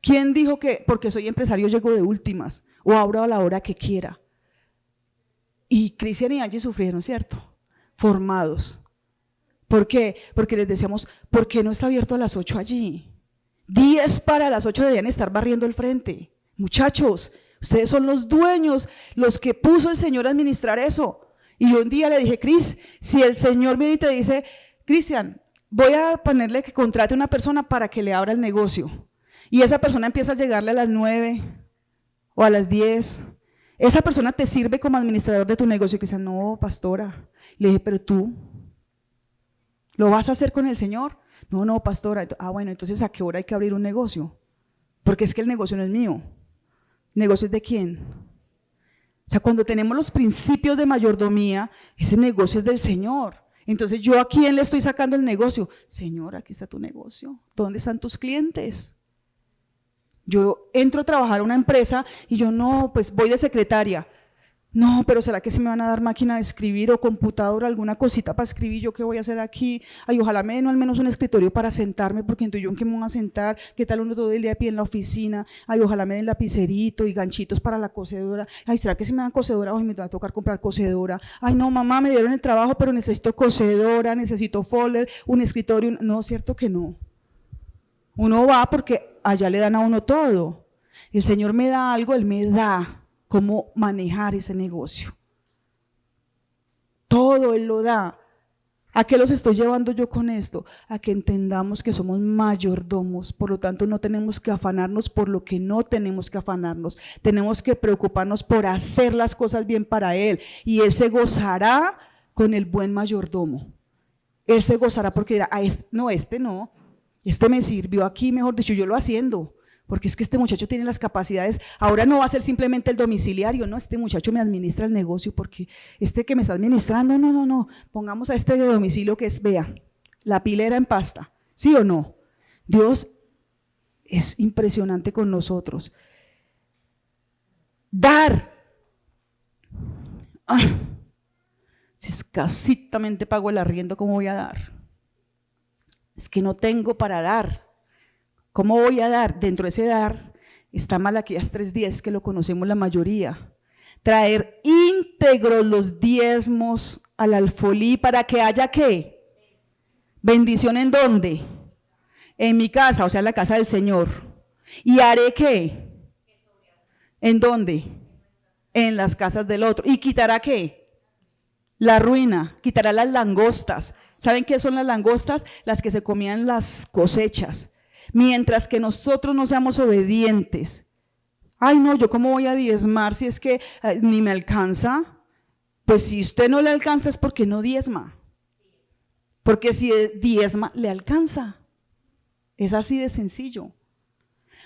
¿Quién dijo que porque soy empresario llego de últimas o abro a la hora que quiera? Y Cristian y Angie sufrieron, ¿cierto? Formados. ¿Por qué? Porque les decíamos, ¿por qué no está abierto a las 8 allí? 10 para las 8 debían estar barriendo el frente. Muchachos, ustedes son los dueños, los que puso el Señor a administrar eso. Y yo un día le dije, Cris, si el Señor viene y te dice, Cristian, voy a ponerle que contrate a una persona para que le abra el negocio. Y esa persona empieza a llegarle a las 9 o a las 10. Esa persona te sirve como administrador de tu negocio. Y Cristian, no, pastora. Le dije, pero tú, ¿lo vas a hacer con el Señor? No, pastora. Bueno, entonces ¿a qué hora hay que abrir un negocio? Porque es que el negocio no es mío. ¿El negocio es de quién? O sea, cuando tenemos los principios de mayordomía, ese negocio es del Señor. Entonces, ¿yo a quién le estoy sacando el negocio? Señor, aquí está tu negocio. ¿Dónde están tus clientes? Yo entro a trabajar a una empresa y yo no, pues voy de secretaria. No, pero ¿será que se me van a dar máquina de escribir o computadora, alguna cosita para escribir? ¿Yo qué voy a hacer aquí? Ay, ojalá me den al menos un escritorio para sentarme, porque entonces yo en qué me voy a sentar, ¿qué tal uno todo el día de pie en la oficina? Ay, ojalá me den lapicerito y ganchitos para la cocedora. Ay, ¿será que si me dan cocedora? Ay, me va a tocar comprar cocedora. Ay, no, mamá, me dieron el trabajo, pero necesito cocedora, necesito folder, un escritorio. No, cierto que no. Uno va porque allá le dan a uno todo. El Señor me da algo, Él me da cómo manejar ese negocio. Todo Él lo da. ¿A qué los estoy llevando yo con esto? A que entendamos que somos mayordomos, por lo tanto no tenemos que afanarnos por lo que no tenemos que afanarnos. Tenemos que preocuparnos por hacer las cosas bien para Él, y Él se gozará con el buen mayordomo. Él se gozará porque dirá, este me sirvió aquí, mejor dicho, yo lo haciendo. Porque es que este muchacho tiene las capacidades, ahora no va a ser simplemente el domiciliario, no, este muchacho me administra el negocio, porque este que me está administrando, no, pongamos a este de domicilio que es, vea, la pilera en pasta, ¿sí o no? Dios es impresionante con nosotros. Dar. Si escasitamente pago el arriendo, ¿cómo voy a dar? Es que no tengo para dar. ¿Cómo voy a dar? Dentro de ese dar está Malaquías 3:10, que lo conocemos la mayoría. Traer íntegros los diezmos al alfolí para que haya ¿qué? Bendición. ¿En dónde? En mi casa, o sea, en la casa del Señor. ¿Y haré qué? ¿En dónde? En las casas del otro. ¿Y quitará qué? La ruina, quitará las langostas. ¿Saben qué son las langostas? Las que se comían las cosechas. Mientras que nosotros no seamos obedientes. Ay, no, ¿yo cómo voy a diezmar si es que ni me alcanza? Pues si usted no le alcanza es porque no diezma. Porque si diezma, le alcanza. Es así de sencillo.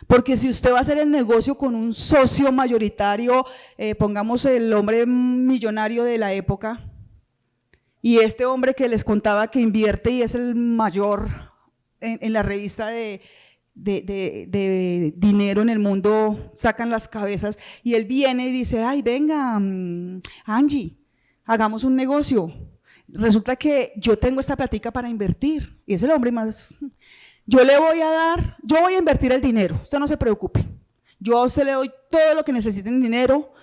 Porque si usted va a hacer el negocio con un socio mayoritario, pongamos el hombre millonario de la época, Y este hombre que les contaba que invierte y es el mayor en la revista de dinero en el mundo, sacan las cabezas, y él viene y dice, ay, venga, Angie, hagamos un negocio. Resulta que yo tengo esta plática para invertir, y es el hombre más, yo le voy a dar, yo voy a invertir el dinero, usted no se preocupe, yo a usted le doy todo lo que necesite en dinero,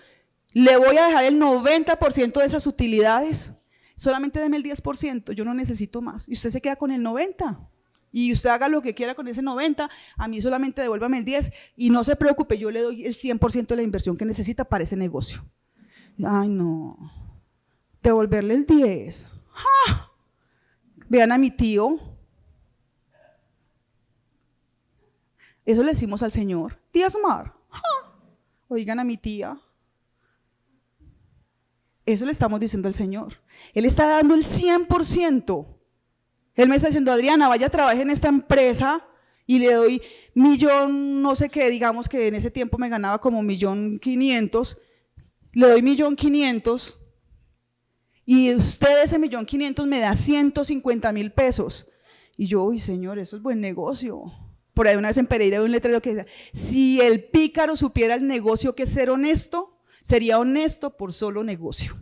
le voy a dejar el 90% de esas utilidades, solamente deme el 10%, yo no necesito más, y usted se queda con el 90%. Y usted haga lo que quiera con ese 90, a mí solamente devuélvame el 10 y no se preocupe, yo le doy el 100% de la inversión que necesita para ese negocio. Ay, no, devolverle el 10. ¡Ah! Vean a mi tío, eso le decimos al Señor, diezmar. ¡Ah! Oigan a mi tía, eso le estamos diciendo al Señor. Él está dando el 100%. Él me está diciendo, Adriana, vaya, trabaje en esta empresa y le doy millón, no sé qué, digamos que en ese tiempo me ganaba como 1.500.000, le doy 1.500.000 y usted ese 1.500.000 me da 150.000 pesos. Y yo, uy, Señor, eso es buen negocio. Por ahí una vez en Pereira hay un letrero que dice, si el pícaro supiera el negocio que es ser honesto, sería honesto por solo negocio.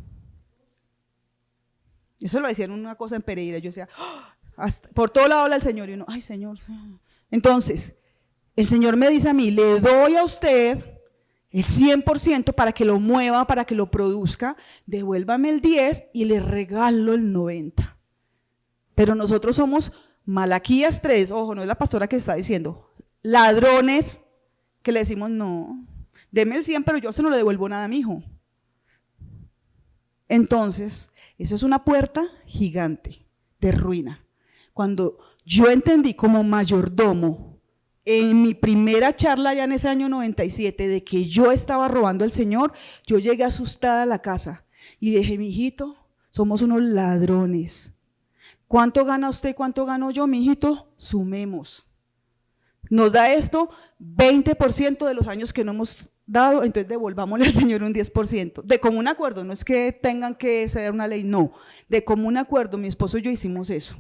Eso lo decían una cosa en Pereira, yo decía, ¡oh! Hasta, por todo lado habla el Señor y uno, ay Señor. Entonces, el Señor me dice a mí, le doy a usted el 100% para que lo mueva, para que lo produzca, devuélvame el 10 y le regalo el 90. Pero nosotros somos Malaquías 3, ojo, no es la pastora que está diciendo, ladrones, que le decimos, no, deme el 100, pero yo se no le devuelvo nada a mi hijo. Entonces, eso es una puerta gigante de ruina. Cuando yo entendí como mayordomo, en mi primera charla ya en ese año 97, de que yo estaba robando al Señor, yo llegué asustada a la casa y dije, mijito, somos unos ladrones. ¿Cuánto gana usted? ¿Cuánto gano yo, mijito? Sumemos. Nos da esto 20% de los años que no hemos dado, entonces devolvámosle al Señor un 10%. De común acuerdo, no es que tengan que ser una ley, no. De común acuerdo, mi esposo y yo hicimos eso.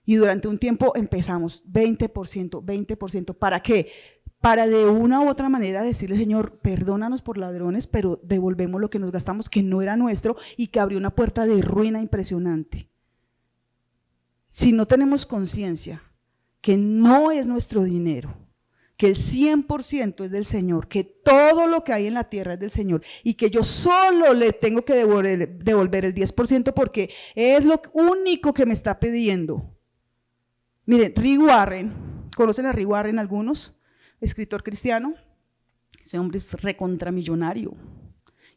Y durante un tiempo empezamos 20%, 20%. ¿Para qué? Para de una u otra manera decirle, Señor, perdónanos por ladrones, pero devolvemos lo que nos gastamos, que no era nuestro y que abrió una puerta de ruina impresionante. Si no tenemos conciencia que no es nuestro dinero, que el 100% es del Señor, que todo lo que hay en la tierra es del Señor y que yo solo le tengo que devolver el 10% porque es lo único que me está pidiendo. Miren, Rick Warren, ¿conocen a Rick Warren algunos? Escritor cristiano, ese hombre es recontramillonario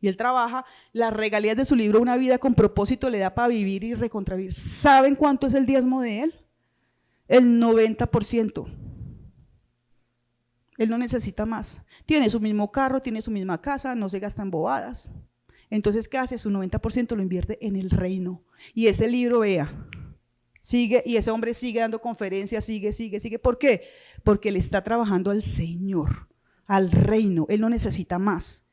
y él trabaja, las regalías de su libro Una vida con propósito le da para vivir y recontravivir. ¿Saben cuánto es el diezmo de él? El 90%. Él no necesita más, tiene su mismo carro, tiene su misma casa, no se gasta en bobadas. Entonces, ¿qué hace? Su 90% lo invierte en el reino. Y ese libro, vea, sigue, y ese hombre sigue dando conferencias, sigue. ¿Por qué? Porque él está trabajando al Señor, al reino, él no necesita más.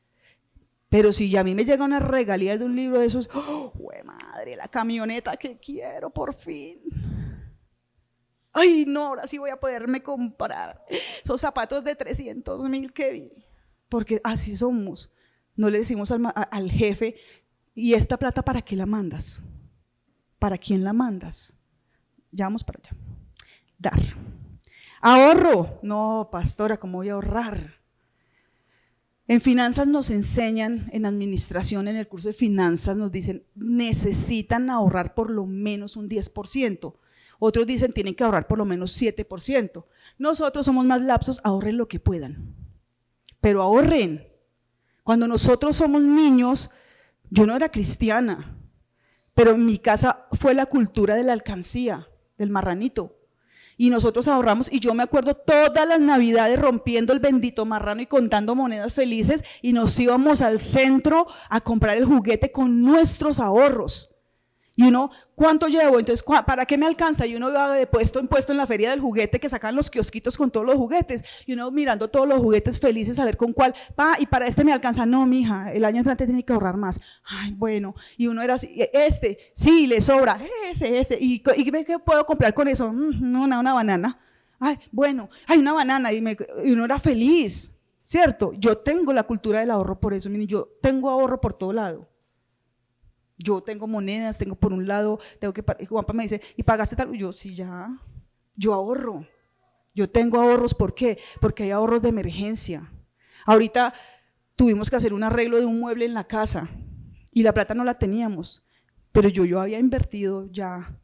Pero si a mí me llega una regalía de un libro de esos, ¡oh, madre, la camioneta que quiero, por fin! Ay, no, ahora sí voy a poderme comprar esos zapatos de 300.000 que vi. Porque así somos. No le decimos al jefe, ¿y esta plata para qué la mandas? ¿Para quién la mandas? Ya vamos para allá. Dar. Ahorro. No, pastora, ¿cómo voy a ahorrar? En finanzas nos enseñan, en administración, en el curso de finanzas nos dicen, necesitan ahorrar por lo menos un 10%. Otros dicen tienen que ahorrar por lo menos 7%. Nosotros somos más lapsos, ahorren lo que puedan. Pero ahorren. Cuando nosotros somos niños, yo no era cristiana, pero en mi casa fue la cultura de la alcancía, del marranito. Y nosotros ahorramos, y yo me acuerdo todas las navidades rompiendo el bendito marrano y contando monedas felices, y nos íbamos al centro a comprar el juguete con nuestros ahorros. Y uno, ¿cuánto llevo? Entonces, ¿para qué me alcanza? Y uno iba de puesto en puesto en la feria del juguete que sacan los kiosquitos con todos los juguetes. Y uno mirando todos los juguetes felices a ver con cuál. Y para este me alcanza. No, mija, el año entrante tiene que ahorrar más. Ay, bueno. Y uno era así, sí, le sobra. Ese. ¿Y qué puedo comprar con eso? No, una banana. Ay, bueno, hay una banana. Y uno era feliz, ¿cierto? Yo tengo la cultura del ahorro por eso. Miren, yo tengo ahorro por todo lado. Yo tengo monedas, tengo por un lado, Juanpa me dice, ¿y pagaste tal? Yo, sí, ya, yo ahorro. Yo tengo ahorros, ¿por qué? Porque hay ahorros de emergencia. Ahorita tuvimos que hacer un arreglo de un mueble en la casa y la plata no la teníamos, pero yo había invertido ya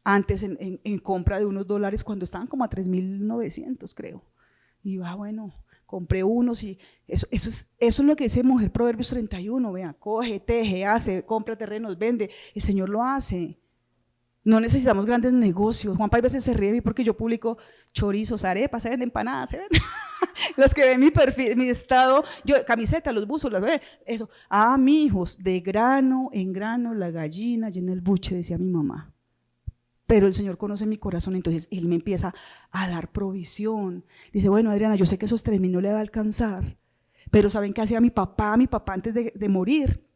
antes en compra de unos dólares cuando estaban como a 3.900, creo. Y bueno, compré unos y eso es lo que dice Mujer Proverbios 31, vea, coge, teje, hace, compra terrenos, vende, el Señor lo hace. No necesitamos grandes negocios. Juanpa a veces se ríe de mí porque yo publico chorizos, arepas, se venden empanadas, se venden. Los que ven mi perfil, mi estado, camiseta, los buzos, eso. Mi hijos, de grano en grano la gallina llena el buche, decía mi mamá. Pero el Señor conoce mi corazón, entonces Él me empieza a dar provisión. Dice, bueno, Adriana, yo sé que esos 3.000 no le va a alcanzar, pero ¿saben qué hacía mi papá? Mi papá antes de morir,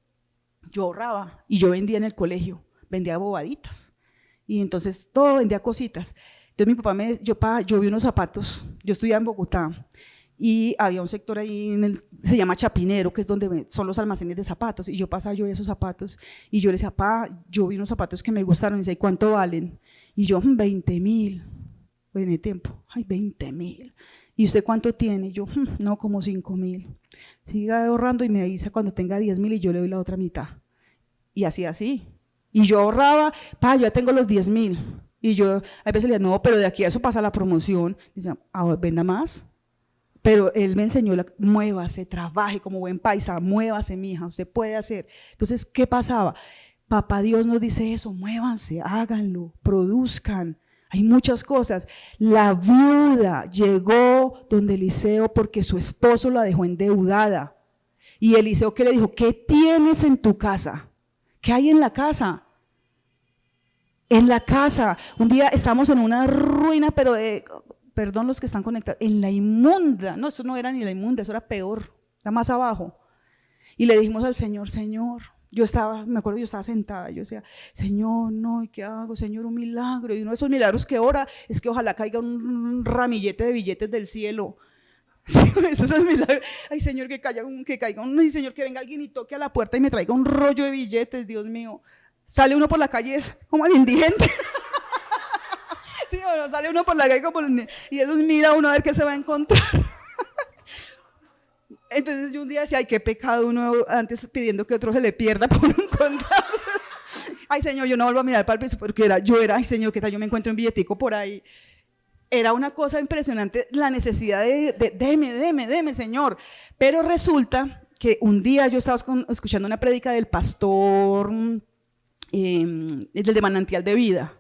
yo ahorraba y yo vendía en el colegio, vendía bobaditas. Y entonces todo vendía cositas. Entonces mi papá yo vi unos zapatos, yo estudiaba en Bogotá, y había un sector ahí, se llama Chapinero, que es donde son los almacenes de zapatos, y yo vi esos zapatos, y yo le decía, papá, yo vi unos zapatos que me gustaron, y dice, ¿cuánto valen? Y yo, 20.000, en el tiempo, 20.000, ¿y usted cuánto tiene? Y yo, no, como 5.000, siga ahorrando y me avisa cuando tenga 10.000 y yo le doy la otra mitad, y así, y yo ahorraba, yo ya tengo los 10.000, y yo a veces le decía, no, pero de aquí a eso pasa la promoción, dice, venda más. Pero él me enseñó, muévase, trabaje como buen paisa, muévase, mija, usted puede hacer. Entonces, ¿qué pasaba? Papá Dios nos dice eso, muévanse, háganlo, produzcan. Hay muchas cosas. La viuda llegó donde Eliseo porque su esposo la dejó endeudada. Y Eliseo, ¿qué le dijo? ¿Qué tienes en tu casa? ¿Qué hay en la casa? En la casa. Un día estamos en una ruina, pero perdón los que están conectados, en la inmunda, no, eso no era ni la inmunda, eso era peor, era más abajo. Y le dijimos al Señor, Señor, me acuerdo yo estaba sentada, yo decía, Señor, no, ¿y qué hago? Señor, un milagro. Y uno de esos milagros que ora es que ojalá caiga un ramillete de billetes del cielo. Sí, eso es el milagro. Ay, Señor, que caiga ay, Señor, que venga alguien y toque a la puerta y me traiga un rollo de billetes, Dios mío. Sale uno por la calle, es como el indigente. Sí, bueno, sale uno por la calle y eso mira uno a ver qué se va a encontrar. Entonces yo un día decía, ay, qué pecado uno antes pidiendo que otro se le pierda por no encontrarse. Ay, Señor, yo no vuelvo a mirar para el piso porque ay, Señor, ¿qué tal? Yo me encuentro un billetico por ahí. Era una cosa impresionante la necesidad deme, Señor. Pero resulta que un día yo estaba escuchando una prédica del pastor, el de Manantial de Vida,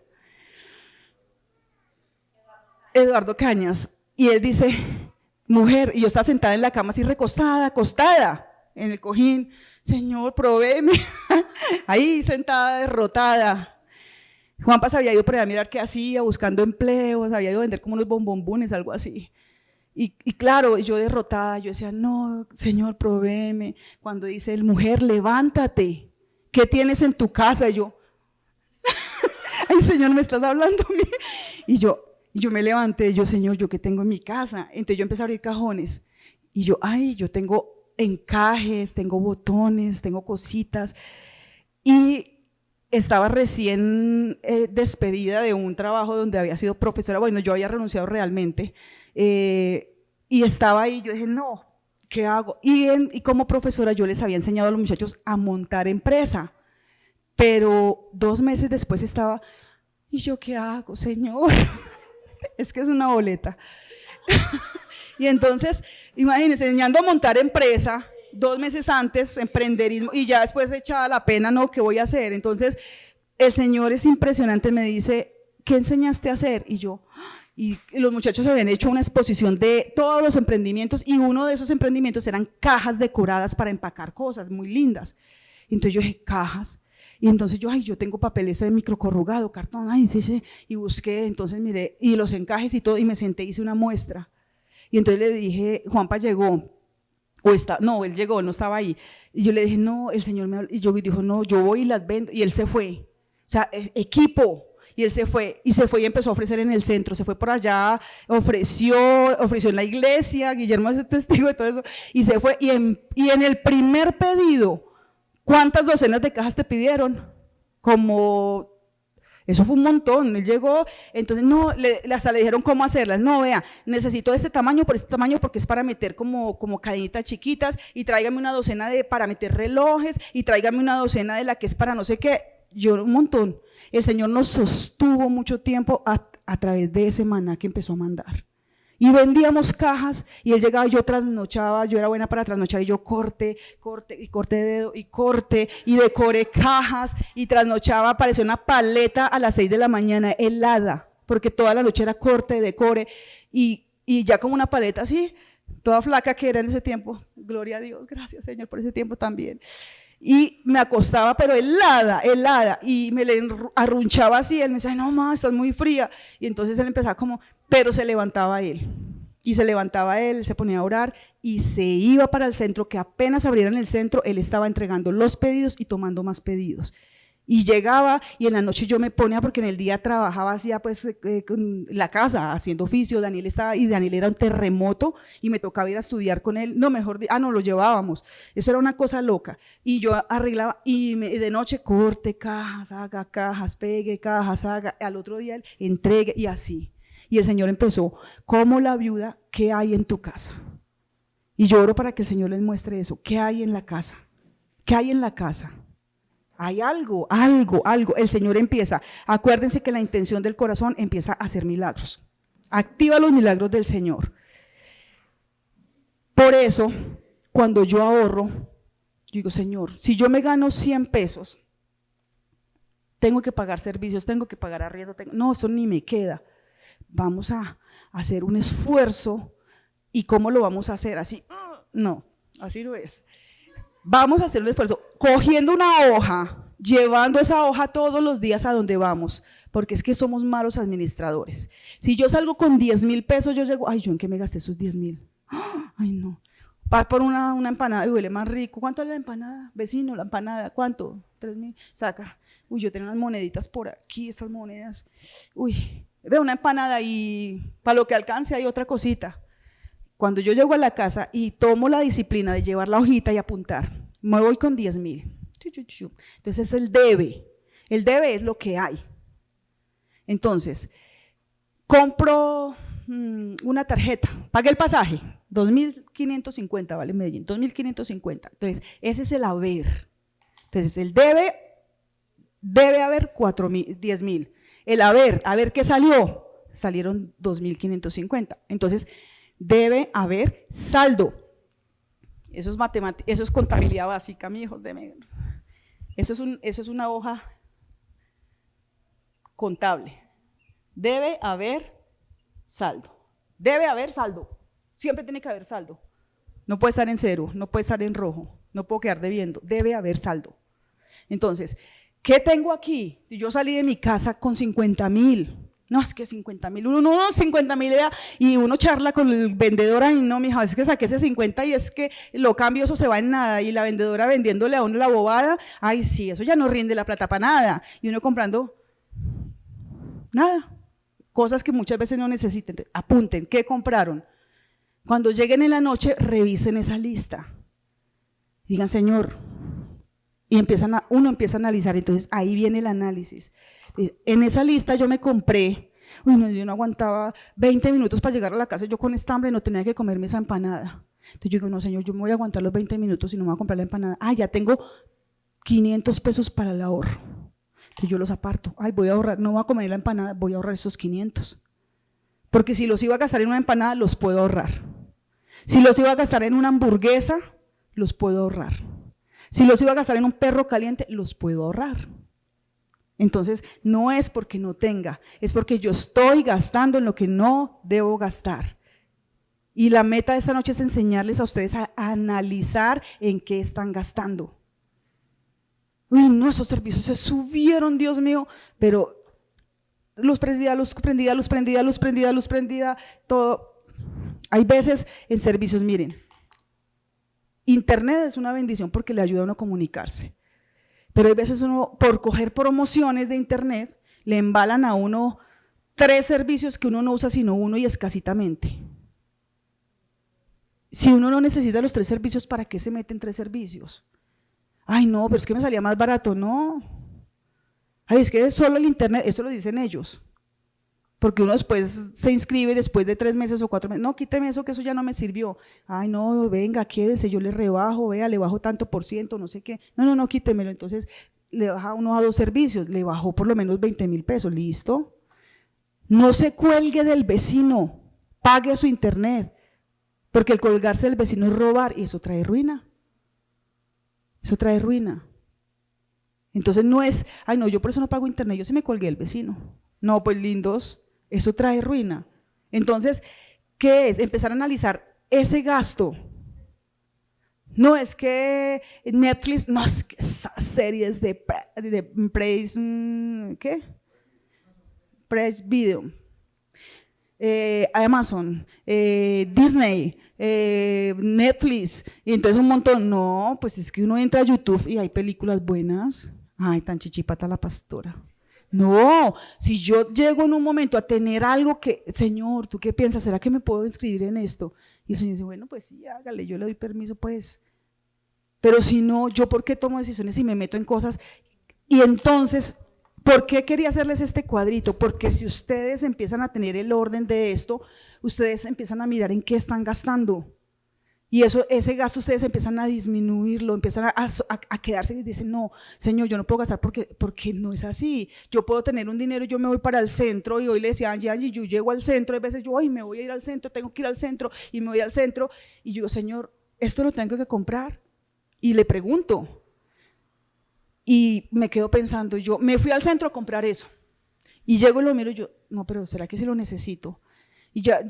Eduardo Cañas, y él dice, mujer, y yo estaba sentada en la cama así recostada, acostada en el cojín, Señor, provéeme, ahí sentada derrotada. Juanpa se había ido por allá a mirar qué hacía, buscando empleos, había ido a vender como unos bombombones, algo así. Y claro, yo derrotada, yo decía, no, Señor, provéeme. Cuando dice, mujer, levántate, ¿qué tienes en tu casa? Y yo, ay, Señor, ¿me estás hablando a mí? Y yo me levanté, Señor, ¿yo qué tengo en mi casa? Entonces yo empecé a abrir cajones y yo tengo encajes, tengo botones, tengo cositas. Y estaba recién despedida de un trabajo donde había sido profesora, bueno, yo había renunciado realmente, y estaba ahí, yo dije, no, ¿qué hago? Y como profesora yo les había enseñado a los muchachos a montar empresa, pero 2 meses después estaba, ¿y yo qué hago, Señor? Es que es una boleta. Y entonces, imagínense, enseñando a montar empresa, 2 meses antes, emprenderismo, y ya después echada la pena, no, ¿qué voy a hacer? Entonces, el Señor es impresionante, me dice, ¿qué enseñaste a hacer? Y los muchachos habían hecho una exposición de todos los emprendimientos, y uno de esos emprendimientos eran cajas decoradas para empacar cosas muy lindas. Entonces yo dije, cajas. Y entonces yo tengo papel ese de microcorrugado, cartón, sí, sí, y busqué, entonces miré, y los encajes y todo, y me senté, hice una muestra. Y entonces le dije, Juanpa llegó, no, él llegó, no estaba ahí. Y yo le dije, no, el Señor me habló, y yo dijo, no, yo voy y las vendo, y él se fue. O sea, equipo. Y él se fue y empezó a ofrecer en el centro, se fue por allá, ofreció en la iglesia, Guillermo es testigo de todo eso, y se fue, y en el primer pedido, ¿cuántas docenas de cajas te pidieron? Eso fue un montón. Él llegó, entonces hasta le dijeron cómo hacerlas. No, vea, necesito este tamaño por este tamaño porque es para meter como cadenitas chiquitas, y tráigame una docena para meter relojes, y tráigame una docena de la que es para no sé qué. Yo un montón. El Señor nos sostuvo mucho tiempo a través de ese maná que empezó a mandar. Y vendíamos cajas, y él llegaba, yo trasnochaba, yo era buena para trasnochar, y yo corte de dedo, y decoré cajas, y trasnochaba, parecía una paleta a las 6 de la mañana, helada, porque toda la noche era corte, decore, y ya como una paleta así, toda flaca que era en ese tiempo, gloria a Dios, gracias Señor por ese tiempo también. Y me acostaba, pero helada, y me le arrunchaba así, él me decía, no ma, estás muy fría, y entonces él empezaba pero se levantaba él, se ponía a orar, y se iba para el centro, que apenas abrieran el centro, él estaba entregando los pedidos y tomando más pedidos. Y llegaba, y en la noche yo me ponía, porque en el día trabajaba, hacía pues la casa, haciendo oficio, Daniel era un terremoto, y me tocaba ir a estudiar con él, lo llevábamos, eso era una cosa loca, y yo arreglaba, y de noche corte cajas, haga cajas, pegue cajas, haga, al otro día él entregue, y así, y el Señor empezó, como la viuda, ¿qué hay en tu casa? Y yo oro para que el Señor les muestre eso, ¿qué hay en la casa? ¿Qué hay en la casa? Hay algo, el Señor empieza, acuérdense que la intención del corazón empieza a hacer milagros, activa los milagros del Señor. Por eso, cuando yo ahorro, yo digo, Señor, si yo me gano 100 pesos, tengo que pagar servicios, tengo que pagar arriendo, no, eso ni me queda, vamos a hacer un esfuerzo. ¿Y cómo lo vamos a hacer? Así, no, así no es. Vamos a hacer un esfuerzo, cogiendo una hoja, llevando esa hoja todos los días a donde vamos, porque es que somos malos administradores. Si yo salgo con 10,000 pesos, yo llego, ¿yo en qué me gasté esos 10,000? Ay, no. Va por una empanada y huele más rico. ¿Cuánto es la empanada? Vecino, la empanada, ¿cuánto? 3,000. Saca. Yo tengo unas moneditas por aquí, estas monedas. Veo una empanada y para lo que alcance hay otra cosita. Cuando yo llego a la casa y tomo la disciplina de llevar la hojita y apuntar, me voy con 10,000. Entonces el debe es lo que hay. Entonces, compro una tarjeta, pagué el pasaje, 2,550 vale Medellín, 2,550. Entonces, ese es el haber. Entonces, el debe haber 10,000. El haber, ¿qué salió? Salieron 2,550. Entonces, debe haber saldo. Eso es matemática, eso es contabilidad básica, mi hijos de eso es una hoja contable. Debe haber saldo. Debe haber saldo. Siempre tiene que haber saldo. No puede estar en cero, no puede estar en rojo, no puedo quedar debiendo. Debe haber saldo. Entonces, ¿qué tengo aquí? Yo salí de mi casa con 50,000. No, es que 50,000, uno 50,000 y uno charla con el vendedor, ay no, mija, es que saqué ese 50 y es que lo cambio, eso se va en nada, y la vendedora vendiéndole a uno la bobada, ay sí, eso ya no rinde la plata para nada, y uno comprando nada, cosas que muchas veces no necesiten. Apunten, ¿qué compraron? Cuando lleguen en la noche, revisen esa lista, digan, Señor, y uno empieza a analizar. Entonces ahí viene el análisis. En esa lista yo me compré, yo no aguantaba 20 minutos para llegar a la casa, yo con esta hambre no tenía que comerme esa empanada. Entonces yo digo, no Señor, yo me voy a aguantar los 20 minutos y no me voy a comprar la empanada. Ya tengo 500 pesos para el ahorro. Entonces yo los aparto, voy a ahorrar, no voy a comer la empanada, voy a ahorrar esos 500. Porque si los iba a gastar en una empanada, los puedo ahorrar. Si los iba a gastar en una hamburguesa, los puedo ahorrar. Si los iba a gastar en un perro caliente, los puedo ahorrar. Entonces, no es porque no tenga, es porque yo estoy gastando en lo que no debo gastar. Y la meta de esta noche es enseñarles a ustedes a analizar en qué están gastando. Uy, no, esos servicios se subieron, Dios mío, pero luz prendida, luz prendida, luz prendida, luz prendida, luz prendida, todo. Hay veces en servicios, miren, internet es una bendición porque le ayuda a uno a comunicarse, pero hay veces uno, por coger promociones de internet, le embalan a uno 3 servicios que uno no usa sino uno y escasitamente. Si uno no necesita los 3 servicios, ¿para qué se meten 3 servicios? Ay, no, pero es que me salía más barato. No. Ay, es que solo el internet, eso lo dicen ellos. Porque uno después se inscribe después de 3 meses o 4 meses. No, quíteme eso, que eso ya no me sirvió. Ay, no, venga, quédese, yo le rebajo, vea, le bajo tanto por ciento, no sé qué. No, quítemelo. Entonces, le baja uno a 2 servicios, le bajó por lo menos 20,000 pesos, ¿listo? No se cuelgue del vecino, pague su internet. Porque el colgarse del vecino es robar y eso trae ruina. Eso trae ruina. Entonces no es, ay no, yo por eso no pago internet, yo sí me colgué del vecino. No, pues lindos, eso trae ruina. Entonces, ¿qué es? Empezar a analizar ese gasto. No es que Netflix, no es que esas series de Praise, ¿qué? Praise Video. Amazon, Disney, Netflix, y entonces un montón. No, pues es que uno entra a YouTube y hay películas buenas. Ay, tan chichipata la pastora. No, si yo llego en un momento a tener algo que, Señor, ¿tú qué piensas? ¿Será que me puedo inscribir en esto? Y el Señor dice, bueno, pues sí, hágale, yo le doy permiso, pues. Pero si no, ¿yo por qué tomo decisiones y me meto en cosas? Y entonces, ¿por qué quería hacerles este cuadrito? Porque si ustedes empiezan a tener el orden de esto, ustedes empiezan a mirar en qué están gastando. Y ese gasto ustedes empiezan a disminuirlo, empiezan a quedarse y dicen, no, Señor, yo no puedo gastar porque no es así. Yo puedo tener un dinero y yo me voy para el centro, y hoy le decía a Angie, yo llego al centro, hay veces yo, ay, me voy a ir al centro, tengo que ir al centro, y me voy al centro, y yo digo, Señor, esto lo tengo que comprar. Y le pregunto, y me quedo pensando, yo me fui al centro a comprar eso, y llego y lo miro y yo, no, pero ¿será que sí lo necesito? Y yo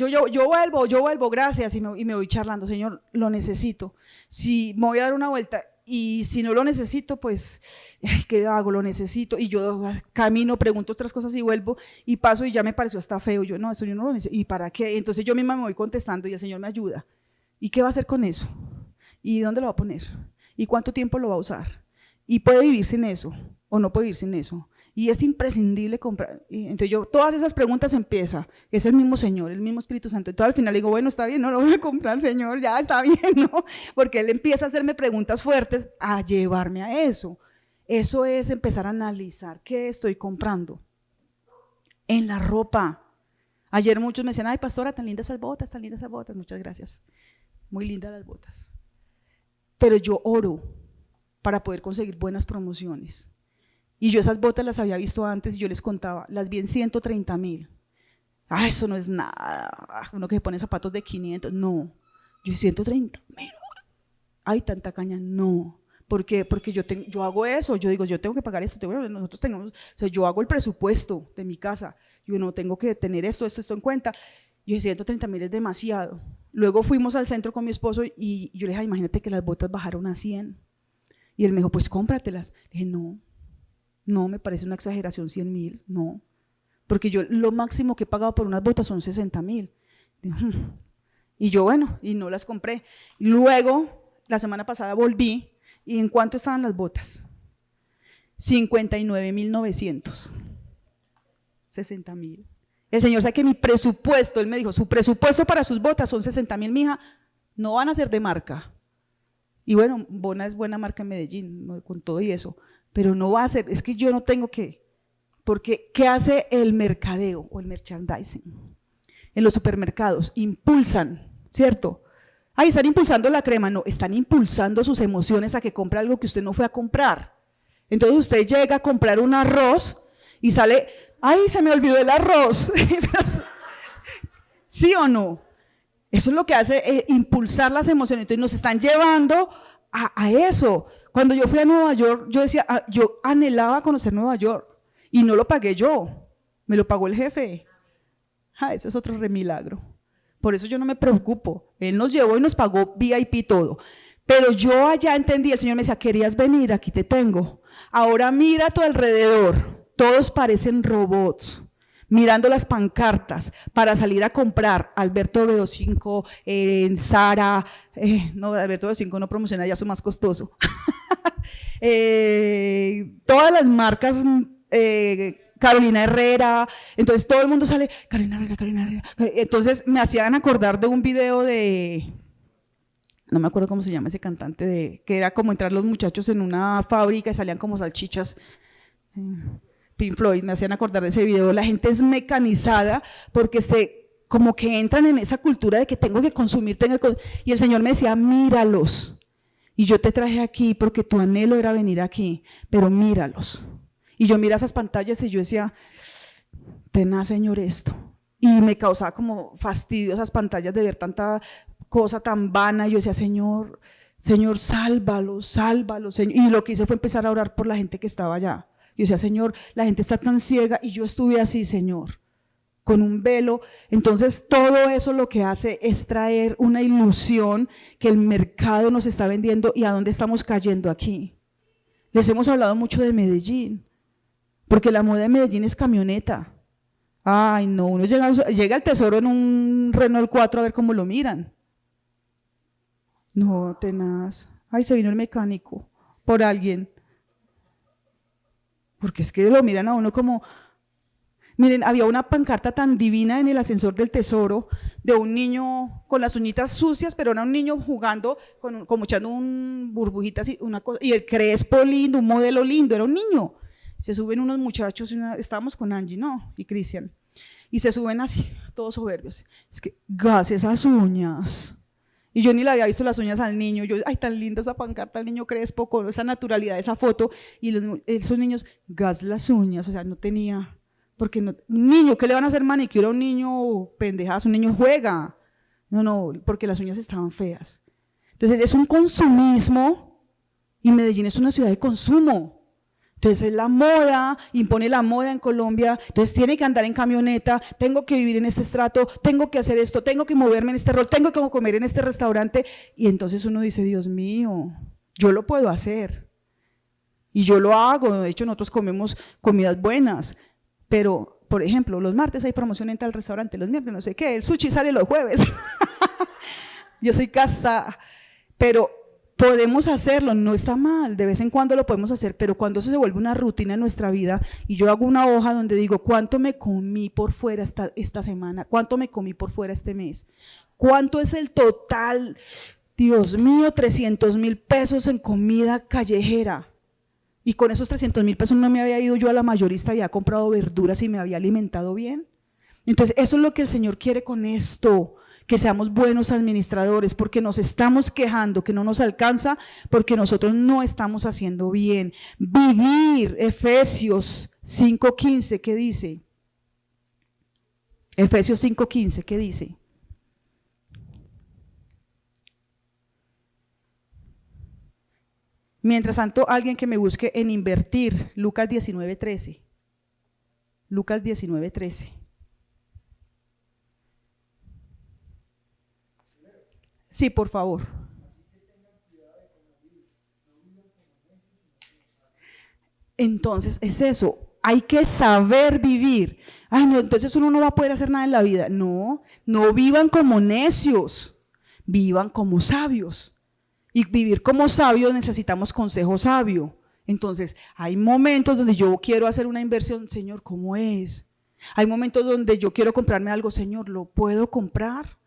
vuelvo, gracias, y me voy charlando, Señor, lo necesito. Si me voy a dar una vuelta y si no lo necesito, pues, ¿qué hago? Lo necesito. Y yo camino, pregunto otras cosas y vuelvo y paso y ya me pareció hasta feo. Yo, no, eso yo no lo necesito. ¿Y para qué? Entonces yo misma me voy contestando y el Señor me ayuda. ¿Y qué va a hacer con eso? ¿Y dónde lo va a poner? ¿Y cuánto tiempo lo va a usar? ¿Y puede vivir sin eso o no puede vivir sin eso? Y es imprescindible comprar. Y entonces yo, todas esas preguntas empieza, es el mismo Señor, el mismo Espíritu Santo. Entonces al final digo, bueno, está bien, no lo voy a comprar, Señor, ya está bien, ¿no? Porque Él empieza a hacerme preguntas fuertes, a llevarme a eso. Eso es empezar a analizar qué estoy comprando. En la ropa. Ayer muchos me decían, ay, pastora, tan lindas esas botas, tan lindas esas botas. Muchas gracias. Muy lindas las botas. Pero yo oro para poder conseguir buenas promociones. Y yo esas botas las había visto antes y yo les contaba, las vi en 130,000. Ah, eso no es nada. Uno que se pone zapatos de 500, no. Yo 130,000. Ay, tanta caña, no. ¿Por qué? Porque yo hago eso, yo digo, yo tengo que pagar esto, nosotros tengamos, o sea, yo hago el presupuesto de mi casa, yo no tengo que tener esto en cuenta. Yo dije, 130,000 es demasiado. Luego fuimos al centro con mi esposo y yo le dije, imagínate que las botas bajaron a 100. Y él me dijo, pues cómpratelas. Le dije, no, me parece una exageración, 100,000, no. Porque yo lo máximo que he pagado por unas botas son 60,000. Y yo, bueno, y no las compré. Luego, la semana pasada volví, ¿y en cuánto estaban las botas? 59,900. 60,000. El Señor sabe que mi presupuesto, Él me dijo, su presupuesto para sus botas son 60,000, mija, no van a ser de marca. Y bueno, Bona es buena marca en Medellín, ¿no? Con todo y eso, pero no va a ser, es que yo no tengo que, porque ¿qué hace el mercadeo o el merchandising? En los supermercados impulsan, ¿cierto? Ay, están impulsando la crema, no, están impulsando sus emociones a que compre algo que usted no fue a comprar. Entonces usted llega a comprar un arroz y sale, ay, se me olvidó el arroz. ¿Sí o no? Eso es lo que hace impulsar las emociones. Entonces nos están llevando a eso. Cuando yo fui a Nueva York, yo decía, yo anhelaba conocer Nueva York y no lo pagué yo, me lo pagó el jefe. Ese es otro remilagro. Por eso yo no me preocupo. Él nos llevó y nos pagó VIP todo. Pero yo allá entendí, el Señor me decía, ¿querías venir? Aquí te tengo. Ahora mira a tu alrededor, todos parecen robots, mirando las pancartas para salir a comprar. Alberto BO5, Zara, no, Alberto BO5 no promociona, ya es más costoso. Todas las marcas, Carolina Herrera, entonces todo el mundo sale, Carolina Herrera, Carolina Herrera. Entonces me hacían acordar de un video de, no me acuerdo cómo se llama ese cantante, que era como entrar los muchachos en una fábrica y salían como salchichas. Pink Floyd, me hacían acordar de ese video. La gente es mecanizada porque como que entran en esa cultura de que tengo que consumir, y el Señor me decía, míralos. Y yo te traje aquí porque tu anhelo era venir aquí, pero míralos. Y yo miraba esas pantallas y yo decía, tenaz, Señor, esto. Y me causaba como fastidio esas pantallas de ver tanta cosa tan vana. Y yo decía, Señor, sálvalos, sálvalos, Señor. Y lo que hice fue empezar a orar por la gente que estaba allá. Yo decía, Señor, la gente está tan ciega, y yo estuve así, Señor, con un velo. Entonces todo eso lo que hace es traer una ilusión que el mercado nos está vendiendo. ¿Y a dónde estamos cayendo aquí? Les hemos hablado mucho de Medellín, porque la moda de Medellín es camioneta. Ay, no, uno llega al Tesoro en un Renault 4 a ver cómo lo miran. No, tenaz. Ay, se vino el mecánico por alguien. Porque es que lo miran a uno como… Miren, había una pancarta tan divina en el ascensor del Tesoro de un niño con las uñitas sucias, pero era un niño jugando, como echando burbujitas y una cosa, y el crespo lindo, un modelo lindo, era un niño. Se suben unos muchachos, estábamos con Angie, ¿no? Y Cristian, y se suben así, todos soberbios. Es que, gas esas uñas. Y yo ni le había visto las uñas al niño. Yo, ay, tan linda esa pancarta, el niño crespo, con esa naturalidad, esa foto. Y esos niños, gas las uñas, o sea, no tenía… Porque no, un niño, ¿qué le van a hacer manicure a un niño pendejazo? Un niño juega. No, porque las uñas estaban feas. Entonces es un consumismo, y Medellín es una ciudad de consumo. Entonces es la moda, impone la moda en Colombia, entonces tiene que andar en camioneta, tengo que vivir en este estrato, tengo que hacer esto, tengo que moverme en este rol, tengo que comer en este restaurante. Y entonces uno dice, Dios mío, yo lo puedo hacer. Y yo lo hago, de hecho nosotros comemos comidas buenas. Pero, por ejemplo, los martes hay promoción en tal restaurante, los miércoles no sé qué, el sushi sale los jueves. Yo soy casada, pero podemos hacerlo, no está mal, de vez en cuando lo podemos hacer, pero cuando eso se vuelve una rutina en nuestra vida, y yo hago una hoja donde digo, ¿cuánto me comí por fuera esta semana? ¿Cuánto me comí por fuera este mes? ¿Cuánto es el total? Dios mío, 300,000 pesos en comida callejera. Y con esos 300,000 pesos no me había ido yo a la mayorista, había comprado verduras y me había alimentado bien. Entonces eso es lo que el Señor quiere con esto, que seamos buenos administradores, porque nos estamos quejando que no nos alcanza, porque nosotros no estamos haciendo bien. Vivir, Efesios 5:15, ¿qué dice? Efesios 5:15, ¿qué dice? Mientras tanto, alguien que me busque en invertir, Lucas 19:13. Lucas 19:13. Sí, por favor. Entonces, es eso, hay que saber vivir. Ay, no, entonces uno no va a poder hacer nada en la vida. No, no vivan como necios, vivan como sabios. Y vivir como sabios necesitamos consejo sabio. Entonces, hay momentos donde yo quiero hacer una inversión, Señor, ¿cómo es? Hay momentos donde yo quiero comprarme algo, Señor, ¿lo puedo comprar?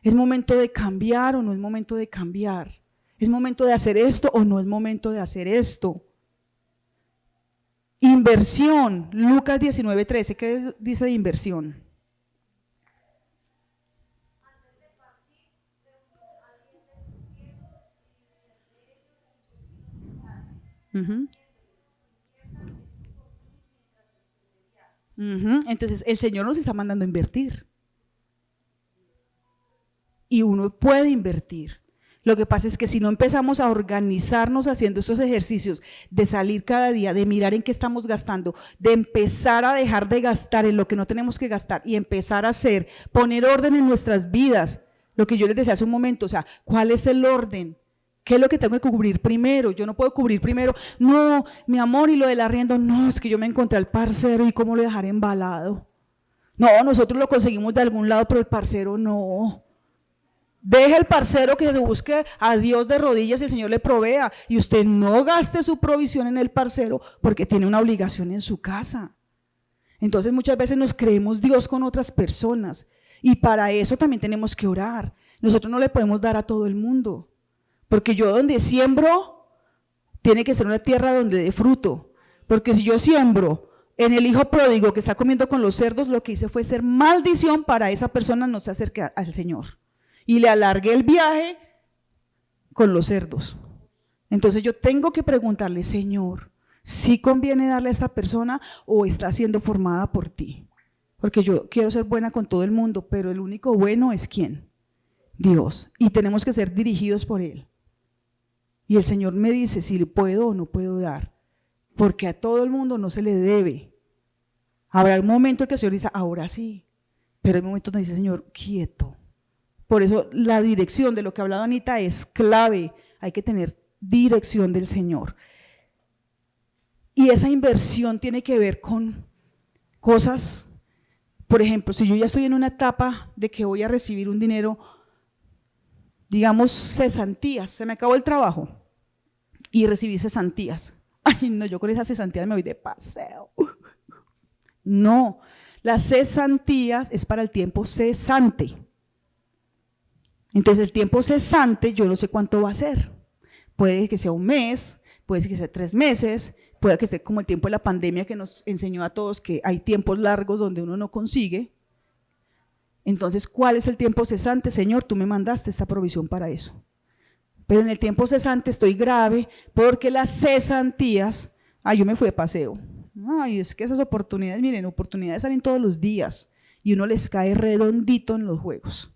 ¿Es momento de cambiar o no es momento de cambiar? ¿Es momento de hacer esto o no es momento de hacer esto? Inversión, Lucas 19:13, ¿qué dice de inversión? Entonces el Señor nos está mandando a invertir y uno puede invertir. Lo que pasa es que si no empezamos a organizarnos haciendo estos ejercicios de salir cada día, de mirar en qué estamos gastando, de empezar a dejar de gastar en lo que no tenemos que gastar y empezar a poner orden en nuestras vidas, lo que yo les decía hace un momento, o sea, ¿cuál es el orden? ¿Qué es lo que tengo que cubrir primero? Yo no puedo cubrir primero, no, mi amor, y lo del arriendo, no, es que yo me encontré al parcero y cómo lo dejaré embalado. No, nosotros lo conseguimos de algún lado, pero el parcero no. Deje el parcero que se busque a Dios de rodillas y el Señor le provea. Y usted no gaste su provisión en el parcero porque tiene una obligación en su casa. Entonces muchas veces nos creemos Dios con otras personas y para eso también tenemos que orar. Nosotros no le podemos dar a todo el mundo. Porque yo donde siembro, tiene que ser una tierra donde dé fruto. Porque si yo siembro en el hijo pródigo que está comiendo con los cerdos, lo que hice fue ser maldición para esa persona no se acerque al Señor. Y le alargué el viaje con los cerdos. Entonces yo tengo que preguntarle, Señor, ¿sí conviene darle a esta persona o está siendo formada por ti? Porque yo quiero ser buena con todo el mundo, pero el único bueno es ¿quién? Dios. Y tenemos que ser dirigidos por Él. Y el Señor me dice si le puedo o no puedo dar, porque a todo el mundo no se le debe. Habrá un momento en que el Señor dice, ahora sí, pero hay momentos donde dice, Señor, quieto. Por eso la dirección de lo que ha hablado Anita es clave, hay que tener dirección del Señor. Y esa inversión tiene que ver con cosas, por ejemplo, si yo ya estoy en una etapa de que voy a recibir un dinero, digamos cesantías, se me acabó el trabajo y recibí cesantías. Ay, no, yo con esas cesantías me voy de paseo. No, las cesantías es para el tiempo cesante. Entonces el tiempo cesante yo no sé cuánto va a ser. Puede que sea un mes, puede que sea 3 meses, puede que esté como el tiempo de la pandemia que nos enseñó a todos que hay tiempos largos donde uno no consigue. Entonces, ¿cuál es el tiempo cesante? Señor, tú me mandaste esta provisión para eso. Pero en el tiempo cesante estoy grave porque las cesantías, yo me fui de paseo. Ay, es que esas oportunidades, miren, oportunidades salen todos los días y uno les cae redondito en los juegos.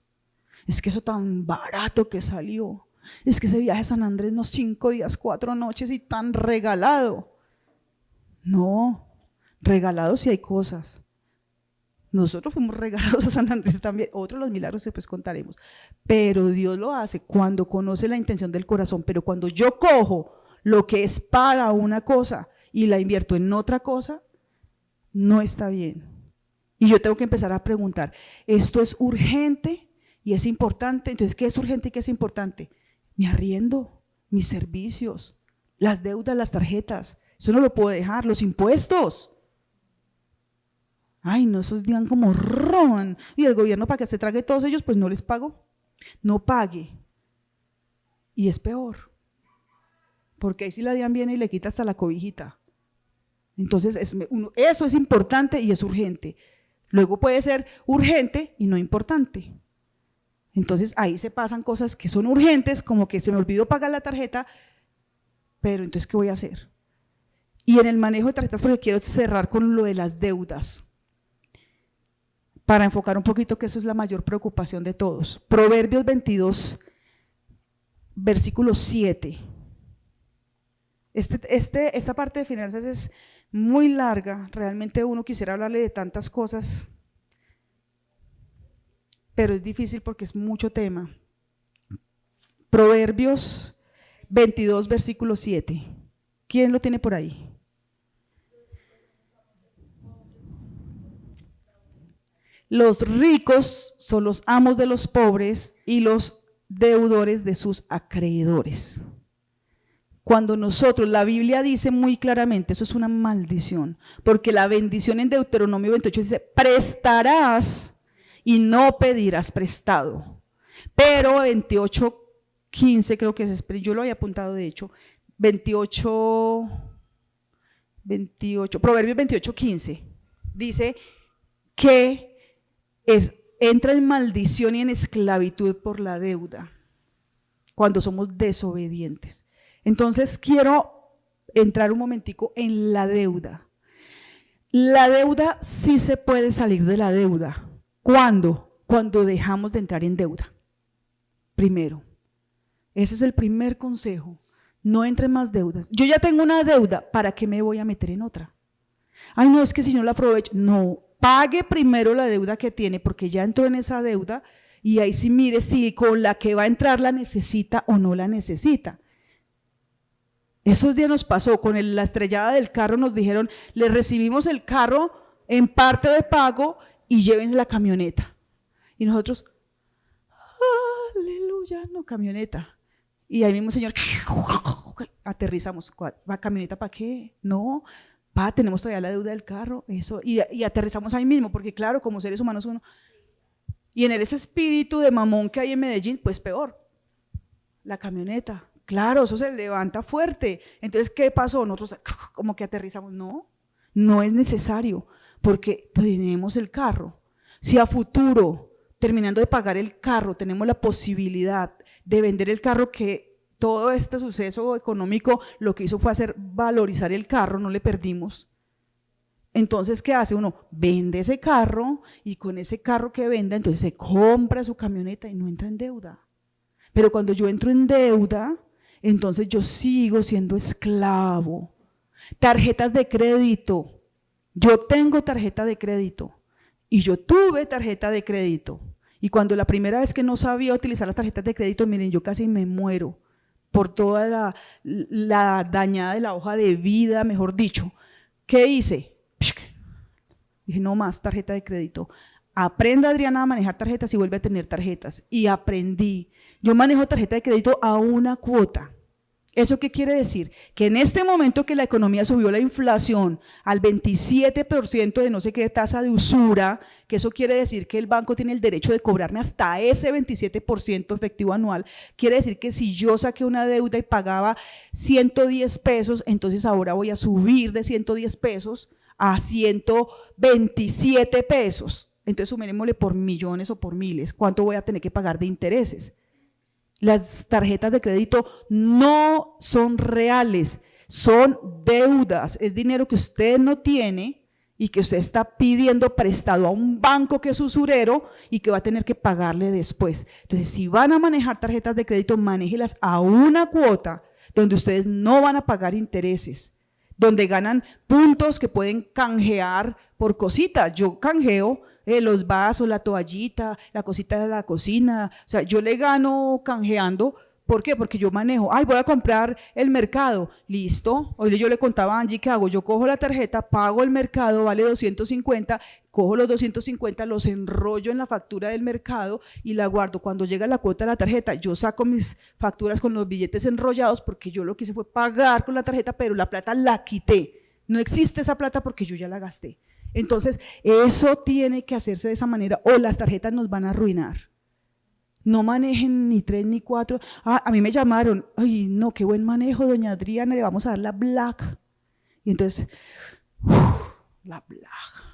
Es que eso tan barato que salió. Es que ese viaje a San Andrés, no 5 días, 4 noches y tan regalado. No, regalado sí hay cosas. Nosotros fuimos regalados a San Andrés también, otros los milagros después contaremos, pero Dios lo hace cuando conoce la intención del corazón. Pero cuando yo cojo lo que es para una cosa y la invierto en otra cosa, no está bien. Y yo tengo que empezar a preguntar, ¿esto es urgente y es importante? Entonces, ¿qué es urgente y qué es importante? Mi arriendo, mis servicios, las deudas, las tarjetas, eso no lo puedo dejar, los impuestos. Ay, no, esos días como roban. Y el gobierno para que se trague todos ellos, pues no les pago. No pague. Y es peor. Porque ahí sí la DIAN viene y le quita hasta la cobijita. Entonces, eso es importante y es urgente. Luego puede ser urgente y no importante. Entonces, ahí se pasan cosas que son urgentes, como que se me olvidó pagar la tarjeta, pero entonces, ¿qué voy a hacer? Y en el manejo de tarjetas, porque quiero cerrar con lo de las deudas, para enfocar un poquito que eso es la mayor preocupación de todos. Proverbios 22, versículo 7. Esta parte de finanzas es muy larga, realmente uno quisiera hablarle de tantas cosas, pero es difícil porque es mucho tema. Proverbios 22, versículo 7. ¿Quién lo tiene por ahí? Los ricos son los amos de los pobres y los deudores de sus acreedores. Cuando nosotros, la Biblia dice muy claramente, eso es una maldición, porque la bendición en Deuteronomio 28 dice, prestarás y no pedirás prestado. Pero 28:15 creo que es, yo lo había apuntado de hecho, Proverbios 28:15 dice que entra en maldición y en esclavitud por la deuda cuando somos desobedientes. Entonces quiero entrar un momentico en la deuda. La deuda sí se puede salir de la deuda. ¿Cuándo? Cuando dejamos de entrar en deuda. Primero, ese es el primer consejo. No entre en más deudas. Yo ya tengo una deuda, ¿para qué me voy a meter en otra? Ay, no, es que si no la aprovecho. No, pague primero la deuda que tiene porque ya entró en esa deuda Y ahí sí mire si con la que va a entrar la necesita o no la necesita. Esos días nos pasó con la estrellada del carro, nos dijeron, le recibimos el carro en parte de pago y llévense la camioneta. Y nosotros, aleluya, no, camioneta. Y ahí mismo, señor, aterrizamos. ¿Va camioneta para qué? No, tenemos todavía la deuda del carro, eso. Y aterrizamos ahí mismo, porque claro, como seres humanos uno. Y en ese espíritu de mamón que hay en Medellín, pues peor. La camioneta. Claro, eso se levanta fuerte. Entonces, ¿qué pasó? Nosotros como que aterrizamos. No, no es necesario, porque tenemos el carro. Si a futuro, terminando de pagar el carro, tenemos la posibilidad de vender el carro, que todo este suceso económico lo que hizo fue hacer valorizar el carro, no le perdimos. Entonces, ¿qué hace uno? Vende ese carro y con ese carro que venda, entonces se compra su camioneta y no entra en deuda. Pero cuando yo entro en deuda, entonces yo sigo siendo esclavo. Tarjetas de crédito. Yo tengo tarjeta de crédito y yo tuve tarjeta de crédito. Y cuando la primera vez que no sabía utilizar las tarjetas de crédito, miren, yo casi me muero por toda la dañada de la hoja de vida, mejor dicho. ¿Qué hice? Dije, no más tarjeta de crédito. Aprenda, Adriana, a manejar tarjetas y vuelve a tener tarjetas. Y aprendí. Yo manejo tarjeta de crédito a una cuota. ¿Eso qué quiere decir? Que en este momento que la economía subió la inflación al 27% de no sé qué tasa de usura, que eso quiere decir que el banco tiene el derecho de cobrarme hasta ese 27% efectivo anual, quiere decir que si yo saqué una deuda y pagaba 110 pesos, entonces ahora voy a subir de 110 pesos a 127 pesos. Entonces sumémosle por millones o por miles, ¿cuánto voy a tener que pagar de intereses? Las tarjetas de crédito no son reales, son deudas, es dinero que usted no tiene y que usted está pidiendo prestado a un banco que es usurero y que va a tener que pagarle después. Entonces, si van a manejar tarjetas de crédito, manéjelas a una cuota donde ustedes no van a pagar intereses, donde ganan puntos que pueden canjear por cositas. Yo canjeo los vasos, la toallita, la cosita de la cocina, o sea, yo le gano canjeando. ¿Por qué? Porque yo manejo, voy a comprar el mercado, listo. Hoy yo le contaba a Angie qué hago, yo cojo la tarjeta, pago el mercado, vale 250, cojo los 250, los enrollo en la factura del mercado y la guardo. Cuando llega la cuota de la tarjeta, yo saco mis facturas con los billetes enrollados, porque yo lo que hice fue pagar con la tarjeta, pero la plata la quité. No existe esa plata porque yo ya la gasté. Entonces, eso tiene que hacerse de esa manera o las tarjetas nos van a arruinar. No manejen ni 3 ni 4. A mí me llamaron, ay no, qué buen manejo, doña Adriana, le vamos a dar la Black. Y entonces, la Black.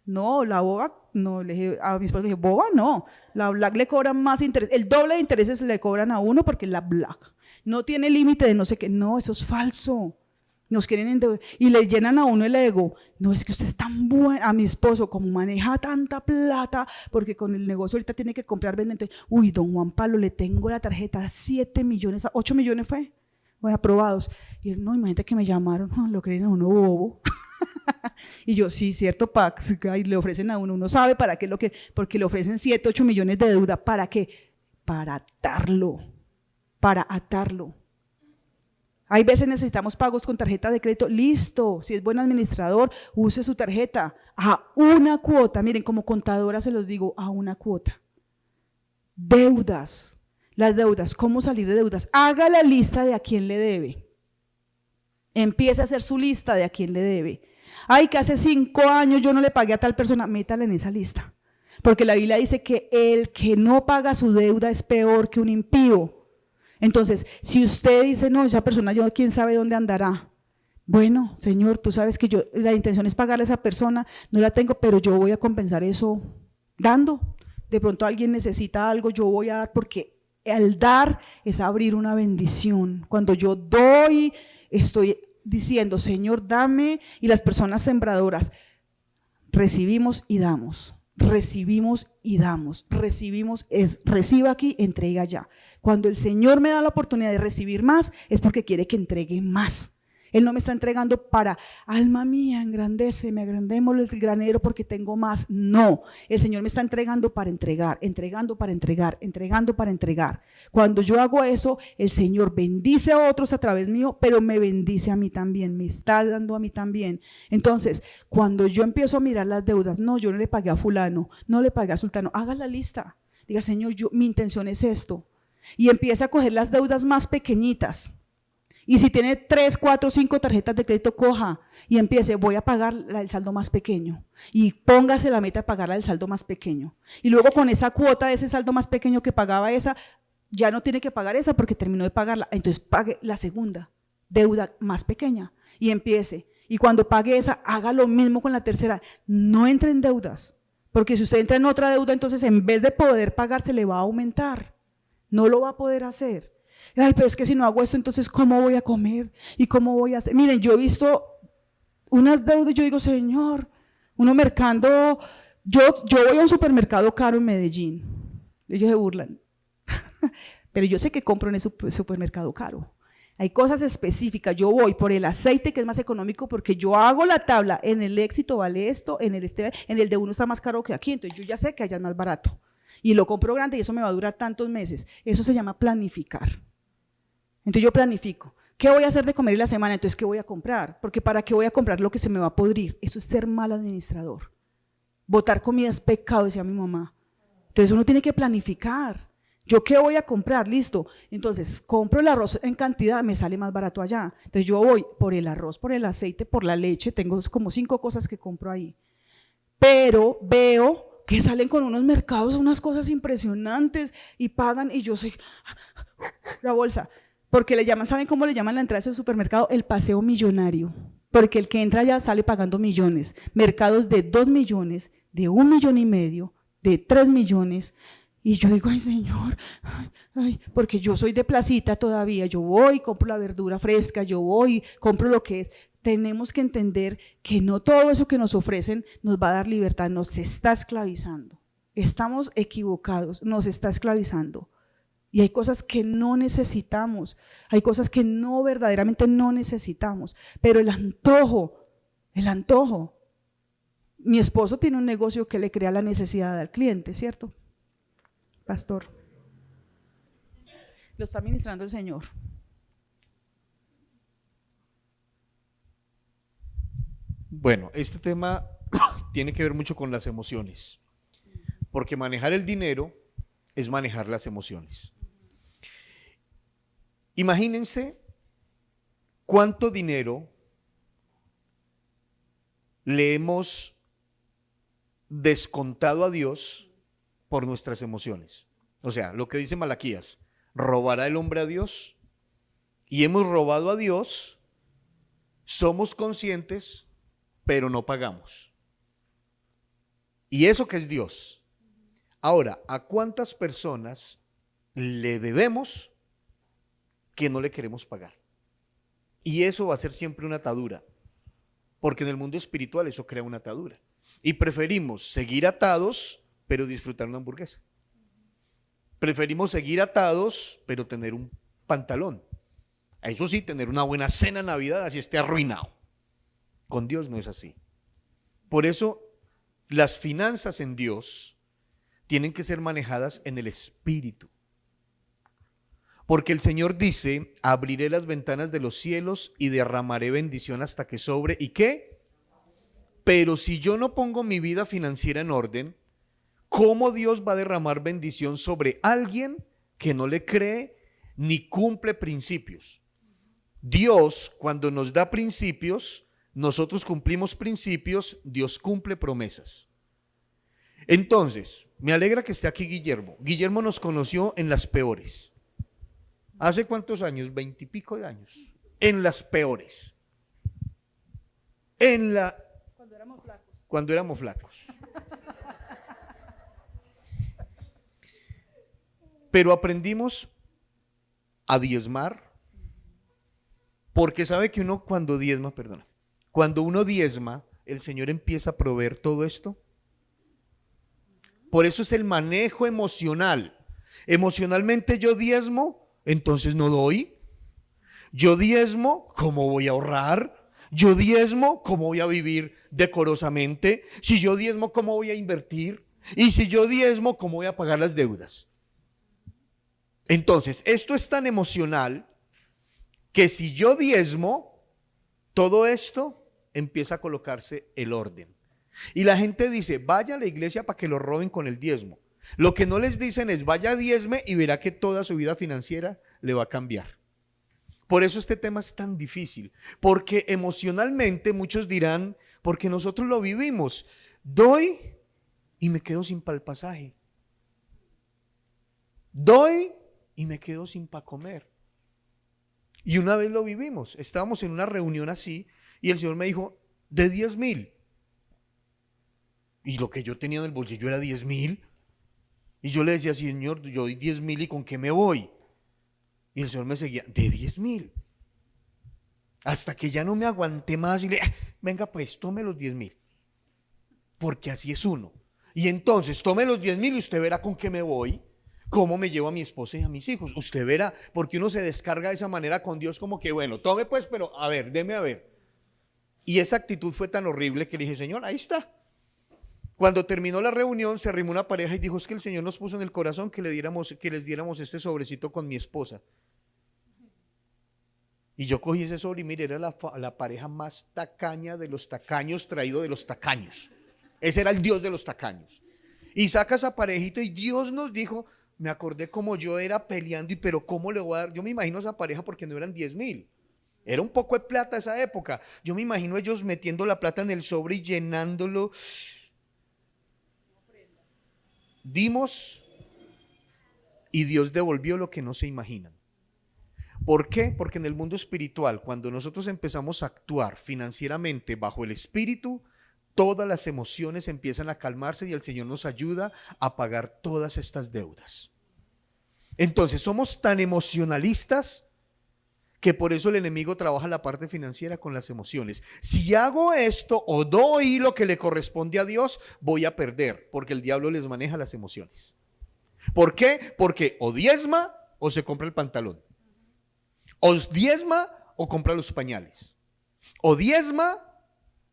No, la boba, no, le dije, a mi esposo le dije, boba no, la Black le cobran más interés, el doble de intereses le cobran a uno porque la Black no tiene límite de no sé qué. No, eso es falso. Nos quieren endeudar y le llenan a uno el ego. No, es que usted es tan bueno. A mi esposo, como maneja tanta plata, porque con el negocio ahorita tiene que comprar, vender. Uy, don Juan Pablo, le tengo la tarjeta, 7 millones, 8 millones fue, bueno, aprobados. Y él, no, imagínate que me llamaron, lo creen a uno bobo. Y yo, sí, cierto, Pax, y le ofrecen a uno sabe para qué porque le ofrecen 7, 8 millones de deuda. ¿Para qué? Para atarlo, para atarlo. Hay veces necesitamos pagos con tarjeta de crédito, listo, si es buen administrador, use su tarjeta a una cuota. Miren, como contadora se los digo, a una cuota. Deudas, las deudas, ¿cómo salir de deudas? Haga la lista de a quién le debe. Empiece a hacer su lista de a quién le debe. Que hace 5 años yo no le pagué a tal persona, métala en esa lista. Porque la Biblia dice que el que no paga su deuda es peor que un impío. Entonces, si usted dice, no, esa persona yo quién sabe dónde andará. Bueno, Señor, tú sabes que la intención es pagarle a esa persona, no la tengo, pero yo voy a compensar eso dando. De pronto alguien necesita algo, yo voy a dar, porque al dar es abrir una bendición. Cuando yo doy, estoy diciendo, Señor, dame, y las personas sembradoras, recibimos y damos. Recibimos y damos, reciba aquí, entrega allá. Cuando el Señor me da la oportunidad de recibir más, es porque quiere que entregue más. Él no me está entregando para, alma mía, engrandéceme, agrandémosle el granero porque tengo más. No, el Señor me está entregando para entregar, entregando para entregar, entregando para entregar. Cuando yo hago eso, el Señor bendice a otros a través mío, pero me bendice a mí también, me está dando a mí también. Entonces, cuando yo empiezo a mirar las deudas, no, yo no le pagué a fulano, no le pagué a sultano, haga la lista. Diga, Señor, mi intención es esto. Y empiece a coger las deudas más pequeñitas. Y si tiene 3, 4, 5 tarjetas de crédito, coja y empiece, voy a pagar el saldo más pequeño. Y póngase la meta de pagarla del saldo más pequeño. Y luego con esa cuota de ese saldo más pequeño que pagaba esa, ya no tiene que pagar esa porque terminó de pagarla. Entonces pague la segunda deuda más pequeña y empiece. Y cuando pague esa, haga lo mismo con la tercera. No entre en deudas, porque si usted entra en otra deuda, entonces en vez de poder pagar, se le va a aumentar. No lo va a poder hacer. Ay, pero es que si no hago esto, entonces ¿cómo voy a comer? ¿Y cómo voy a hacer? Miren, yo he visto unas deudas, yo digo, Señor, uno mercando, yo voy a un supermercado caro en Medellín, ellos se burlan, pero yo sé que compro en ese supermercado caro. Hay cosas específicas, yo voy por el aceite que es más económico porque yo hago la tabla, en el Éxito vale esto, en el de uno está más caro que aquí, entonces yo ya sé que allá es más barato. Y lo compro grande y eso me va a durar tantos meses. Eso se llama planificar. Entonces yo planifico. ¿Qué voy a hacer de comer en la semana? Entonces, ¿qué voy a comprar? Porque ¿para qué voy a comprar lo que se me va a podrir? Eso es ser mal administrador. Botar comida es pecado, decía mi mamá. Entonces uno tiene que planificar. ¿Yo qué voy a comprar? Listo. Entonces, compro el arroz en cantidad, me sale más barato allá. Entonces yo voy por el arroz, por el aceite, por la leche. Tengo como 5 cosas que compro ahí. Pero veo que salen con unos mercados, unas cosas impresionantes y pagan y yo soy la bolsa. Porque le llaman, ¿saben cómo le llaman la entrada de ese supermercado? El paseo millonario. Porque el que entra allá sale pagando millones. Mercados de 2 millones, de 1,5 millones, de 3 millones. Y yo digo, ay Señor, ay, porque yo soy de placita todavía. Yo voy, compro la verdura fresca, yo voy, compro lo que es. Tenemos que entender que no todo eso que nos ofrecen nos va a dar libertad, nos está esclavizando. Estamos equivocados, nos está esclavizando. Y hay cosas que no necesitamos, hay cosas que no verdaderamente no necesitamos, pero el antojo, mi esposo tiene un negocio que le crea la necesidad al cliente, ¿cierto? Pastor, lo está ministrando el Señor.
Bueno, este tema tiene que ver mucho con las emociones, porque manejar el dinero es manejar las emociones. Imagínense cuánto dinero le hemos descontado a Dios por nuestras emociones. O sea, lo que dice Malaquías, ¿robará el hombre a Dios? Y hemos robado a Dios, somos conscientes, pero no pagamos. Y eso que es Dios. Ahora, ¿a cuántas personas le debemos que no le queremos pagar? Y eso va a ser siempre una atadura, porque en el mundo espiritual eso crea una atadura. Y preferimos seguir atados, pero disfrutar una hamburguesa. Preferimos seguir atados, pero tener un pantalón. Eso sí, tener una buena cena en Navidad, así esté arruinado. Con Dios no es así. Por eso las finanzas en Dios tienen que ser manejadas en el Espíritu. Porque el Señor dice, abriré las ventanas de los cielos y derramaré bendición hasta que sobre. ¿Y qué? Pero si yo no pongo mi vida financiera en orden, ¿cómo Dios va a derramar bendición sobre alguien que no le cree ni cumple principios? Dios, cuando nos da principios, nosotros cumplimos principios, Dios cumple promesas. Entonces, me alegra que esté aquí Guillermo. Guillermo nos conoció en las peores. ¿Hace cuántos años? 20 y pico de años. En las peores. Cuando éramos flacos. Pero aprendimos a diezmar, porque sabe que uno cuando uno diezma, el Señor empieza a proveer todo esto. Por eso es el manejo emocional. Emocionalmente yo diezmo, entonces no doy. Yo diezmo, ¿cómo voy a ahorrar? Yo diezmo, ¿cómo voy a vivir decorosamente? Si yo diezmo, ¿cómo voy a invertir? Y si yo diezmo, ¿cómo voy a pagar las deudas? Entonces, esto es tan emocional que si yo diezmo, todo esto empieza a colocarse el orden. Y la gente dice, vaya a la iglesia para que lo roben con el diezmo. Lo que no les dicen es, vaya diezme y verá que toda su vida financiera le va a cambiar. Por eso este tema es tan difícil, porque emocionalmente muchos dirán, porque nosotros lo vivimos, doy y me quedo sin para el pasaje. Doy y me quedo sin para comer. Y una vez lo vivimos, estábamos en una reunión así y el Señor me dijo, de 10,000. Y lo que yo tenía en el bolsillo era 10,000. Y yo le decía, Señor, yo doy 10,000 y ¿con qué me voy? Y el Señor me seguía, de 10,000. Hasta que ya no me aguanté más y le venga pues, tome los 10,000. Porque así es uno. Y entonces, tome los 10,000 y usted verá con qué me voy, cómo me llevo a mi esposa y a mis hijos. Usted verá, porque uno se descarga de esa manera con Dios como que, bueno, tome pues, pero a ver, deme a ver. Y esa actitud fue tan horrible que le dije, Señor, ahí está. Cuando terminó la reunión, se arrimó una pareja y dijo, es que el Señor nos puso en el corazón que les diéramos este sobrecito con mi esposa. Y yo cogí ese sobre y mire, era la pareja más tacaña de los tacaños, traído de los tacaños. Ese era el Dios de los tacaños. Y saca esa parejita y Dios nos dijo, me acordé como yo era peleando y pero ¿cómo le voy a dar? Yo me imagino a esa pareja porque no eran 10,000. Era un poco de plata esa época. Yo me imagino ellos metiendo la plata en el sobre y llenándolo. Dimos y Dios devolvió lo que no se imaginan. ¿Por qué? Porque en el mundo espiritual, cuando nosotros empezamos a actuar financieramente bajo el espíritu, todas las emociones empiezan a calmarse y el Señor nos ayuda a pagar todas estas deudas. Entonces somos tan emocionalistas que por eso el enemigo trabaja la parte financiera con las emociones. Si hago esto o doy lo que le corresponde a Dios, voy a perder, porque el diablo les maneja las emociones. ¿Por qué? Porque o diezma o se compra el pantalón. O diezma o compra los pañales. O diezma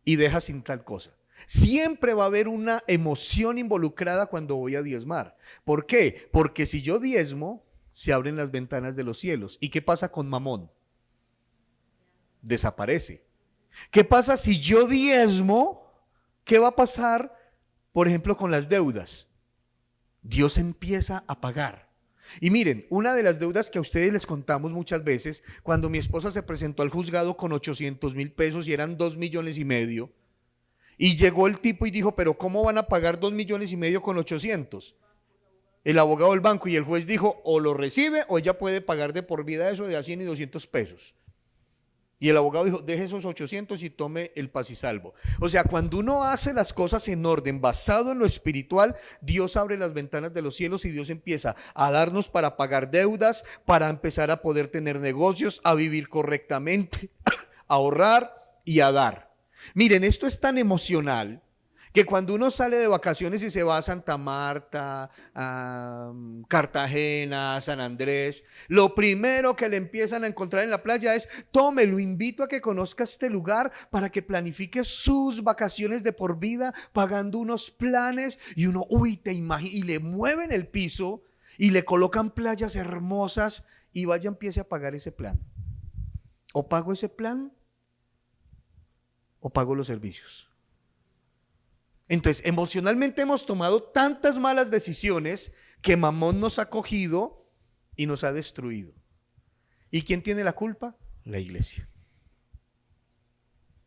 y deja sin tal cosa. Siempre va a haber una emoción involucrada cuando voy a diezmar. ¿Por qué? Porque si yo diezmo, se abren las ventanas de los cielos. ¿Y qué pasa con Mamón? Desaparece. ¿Qué pasa si yo diezmo? ¿Qué va a pasar, por ejemplo, con las deudas? Dios empieza a pagar. Y miren, una de las deudas que a ustedes les contamos muchas veces, cuando mi esposa se presentó al juzgado con 800,000 pesos y eran 2,5 millones, y llegó el tipo y dijo, pero ¿cómo van a pagar 2,5 millones con 800? El abogado del banco y el juez dijo, o lo recibe o ella puede pagar de por vida eso de a 100 y 200 pesos. Y el abogado dijo, deje esos 800 y tome el paz y salvo. O sea, cuando uno hace las cosas en orden, basado en lo espiritual, Dios abre las ventanas de los cielos y Dios empieza a darnos para pagar deudas, para empezar a poder tener negocios, a vivir correctamente, a ahorrar y a dar. Miren, esto es tan emocional que cuando uno sale de vacaciones y se va a Santa Marta, a Cartagena, San Andrés, lo primero que le empiezan a encontrar en la playa es, tome, lo invito a que conozca este lugar para que planifique sus vacaciones de por vida, pagando unos planes, y uno, uy, te imaginas, y le mueven el piso y le colocan playas hermosas y vaya, empiece a pagar ese plan. O pago ese plan o pago los servicios. Entonces, emocionalmente hemos tomado tantas malas decisiones que Mamón nos ha cogido y nos ha destruido. ¿Y quién tiene la culpa? La iglesia.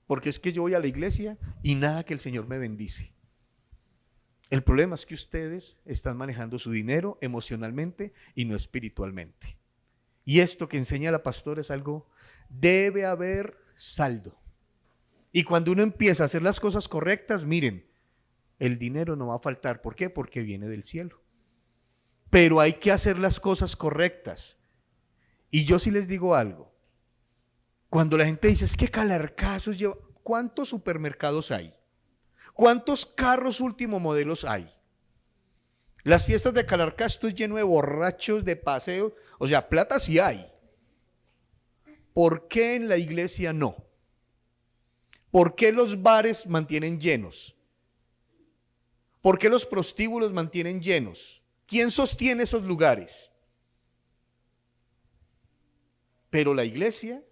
Porque es que yo voy a la iglesia y nada que el Señor me bendice. El problema es que ustedes están manejando su dinero emocionalmente y no espiritualmente. Y esto que enseña la pastora es algo, debe haber saldo. Y cuando uno empieza a hacer las cosas correctas, miren, el dinero no va a faltar. ¿Por qué? Porque viene del cielo. Pero hay que hacer las cosas correctas. Y yo sí les digo algo. Cuando la gente dice, es que Calarcazos lleva, ¿cuántos supermercados hay? ¿Cuántos carros último modelos hay? Las fiestas de Calarcá, esto es lleno de borrachos, de paseo. O sea, plata sí hay. ¿por qué en la iglesia no? ¿Por qué los bares mantienen llenos? ¿Por qué los prostíbulos mantienen llenos? ¿Quién sostiene esos lugares? Pero la iglesia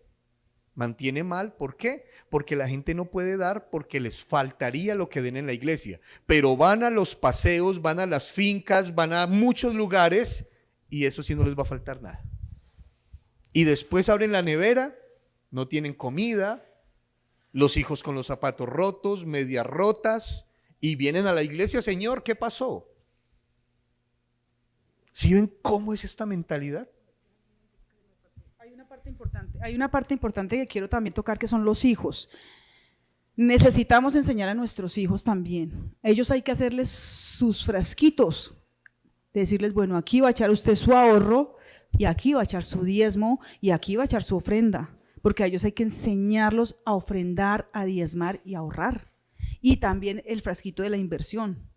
mantiene mal, ¿por qué? Porque la gente no puede dar porque les faltaría lo que den en la iglesia. Pero van a los paseos, van a las fincas, van a muchos lugares y eso sí no les va a faltar nada. Y después abren la nevera, no tienen comida, los hijos con los zapatos rotos, medias rotas, y vienen a la iglesia, Señor, ¿qué pasó? ¿Sí ven cómo es esta mentalidad?
Hay una parte importante que quiero también tocar, que son los hijos. Necesitamos enseñar a nuestros hijos también. Ellos hay que hacerles sus frasquitos, decirles, bueno, aquí va a echar usted su ahorro, y aquí va a echar su diezmo, y aquí va a echar su ofrenda, porque a ellos hay que enseñarlos a ofrendar, a diezmar y a ahorrar. Y también el frasquito de la inversión.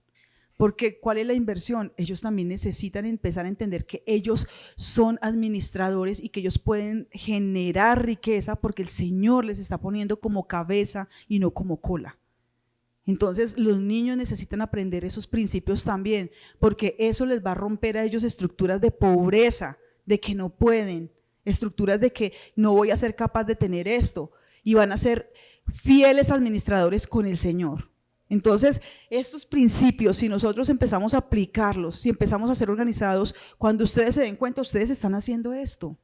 Porque ¿cuál es la inversión? Ellos también necesitan empezar a entender que ellos son administradores y que ellos pueden generar riqueza porque el Señor les está poniendo como cabeza y no como cola. Entonces los niños necesitan aprender esos principios también, porque eso les va a romper a ellos estructuras de pobreza, de que no pueden, estructuras de que no voy a ser capaz de tener esto, y van a ser fieles administradores con el Señor. Entonces, estos principios, si nosotros empezamos a aplicarlos, si empezamos a ser organizados, cuando ustedes se den cuenta, ustedes están haciendo esto.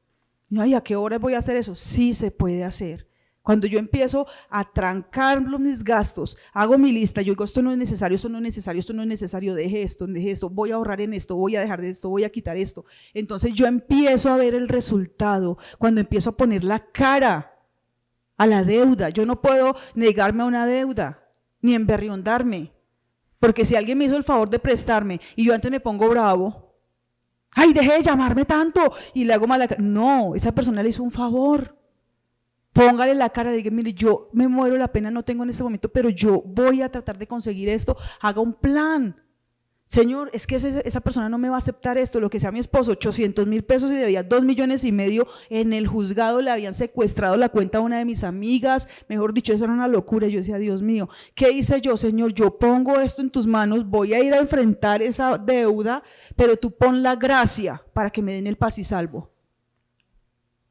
Ay, ¿a qué hora voy a hacer eso? Sí se puede hacer. Cuando yo empiezo a trancar mis gastos, hago mi lista, yo digo, esto no es necesario, esto no es necesario, esto no es necesario, deje esto, voy a ahorrar en esto, voy a dejar de esto, voy a quitar esto. Entonces yo empiezo a ver el resultado, cuando empiezo a poner la cara a la deuda. Yo no puedo negarme a una deuda, ni emberriondarme, porque si alguien me hizo el favor de prestarme y yo antes me pongo bravo, ay, deje de llamarme tanto y le hago mala cara. No, esa persona le hizo un favor. Póngale la cara y diga, mire, yo me muero la pena, no tengo en este momento, pero yo voy a tratar de conseguir esto. Haga un plan. Señor, es que esa persona no me va a aceptar esto, lo que sea mi esposo, 800,000 pesos y debía 2,5 millones, en el juzgado le habían secuestrado la cuenta a una de mis amigas, mejor dicho, eso era una locura. Yo decía, Dios mío, ¿qué hice yo, Señor? Yo pongo esto en tus manos, voy a ir a enfrentar esa deuda, pero tú pon la gracia para que me den el paz y salvo.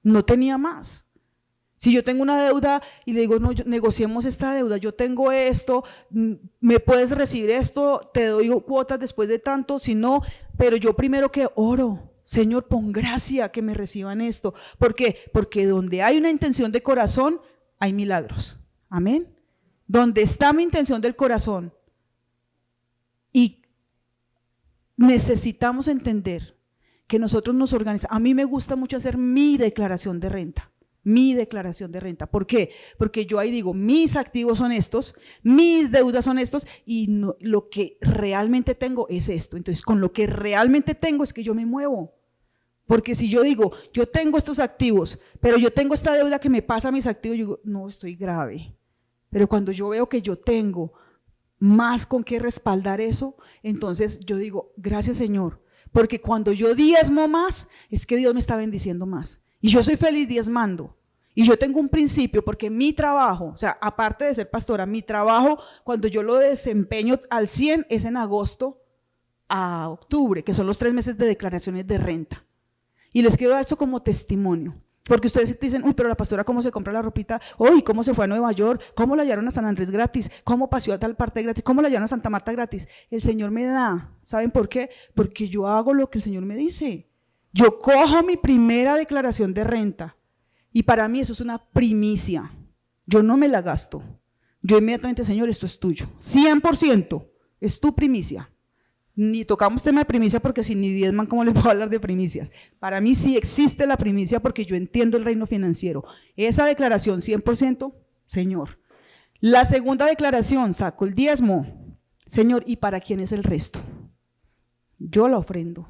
No tenía más. Si yo tengo una deuda y le digo, no, negociemos esta deuda, yo tengo esto, me puedes recibir esto, te doy cuotas después de tanto, si no, pero yo primero que oro, Señor, pon gracia que me reciban esto. ¿Por qué? Porque donde hay una intención de corazón, hay milagros. Amén. Donde está mi intención del corazón. Y necesitamos entender que nosotros nos organizamos. A mí me gusta mucho hacer mi declaración de renta. Mi declaración de renta. ¿Por qué? Porque yo ahí digo, mis activos son estos, mis deudas son estos y no, lo que realmente tengo es esto. Entonces, con lo que realmente tengo es que yo me muevo. Porque si yo digo, yo tengo estos activos, pero yo tengo esta deuda que me pasa a mis activos, yo digo, no, estoy grave. Pero cuando yo veo que yo tengo más con qué respaldar eso, entonces yo digo, gracias Señor, porque cuando yo diezmo más, es que Dios me está bendiciendo más. Y yo soy feliz diezmando. Y yo tengo un principio, porque mi trabajo, o sea, aparte de ser pastora, mi trabajo, cuando yo lo desempeño al 100, es en agosto a octubre, que son los 3 meses de declaraciones de renta. Y les quiero dar esto como testimonio. Porque ustedes dicen, uy, pero la pastora, ¿cómo se compra la ropita? Uy, ¿cómo se fue a Nueva York? ¿Cómo la llevaron a San Andrés gratis? ¿Cómo paseó a tal parte gratis? ¿Cómo la llevaron a Santa Marta gratis? El Señor me da. ¿Saben por qué? Porque yo hago lo que el Señor me dice. Yo cojo mi primera declaración de renta y para mí eso es una primicia. Yo no me la gasto. Yo inmediatamente, Señor, esto es tuyo. 100% es tu primicia. Ni tocamos tema de primicia porque si ni diezman, ¿cómo les puedo hablar de primicias? Para mí sí existe la primicia porque yo entiendo el reino financiero. Esa declaración 100%, Señor. La segunda declaración, saco el diezmo. Señor, ¿y para quién es el resto? Yo la ofrendo.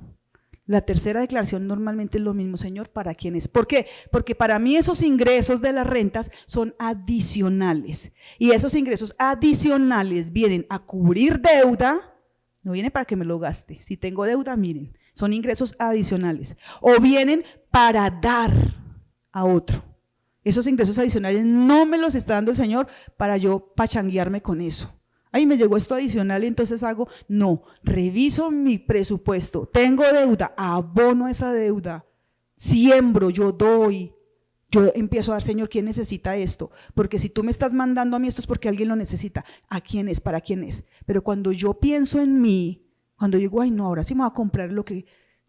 La tercera declaración normalmente es lo mismo, Señor, ¿para quién es? ¿Por qué? Porque para mí esos ingresos de las rentas son adicionales. Y esos ingresos adicionales vienen a cubrir deuda, no vienen para que me lo gaste. Si tengo deuda, miren, son ingresos adicionales. O vienen para dar a otro. Esos ingresos adicionales no me los está dando el Señor para yo pachanguearme con eso. Ahí me llegó esto adicional y entonces no, reviso mi presupuesto, tengo deuda, abono esa deuda, siembro, yo doy, yo empiezo a dar, Señor, ¿quién necesita esto? Porque si tú me estás mandando a mí esto es porque alguien lo necesita. ¿A quién es? ¿Para quién es? Pero cuando yo pienso en mí, cuando digo, ay no, ahora sí me voy a comprar lo que…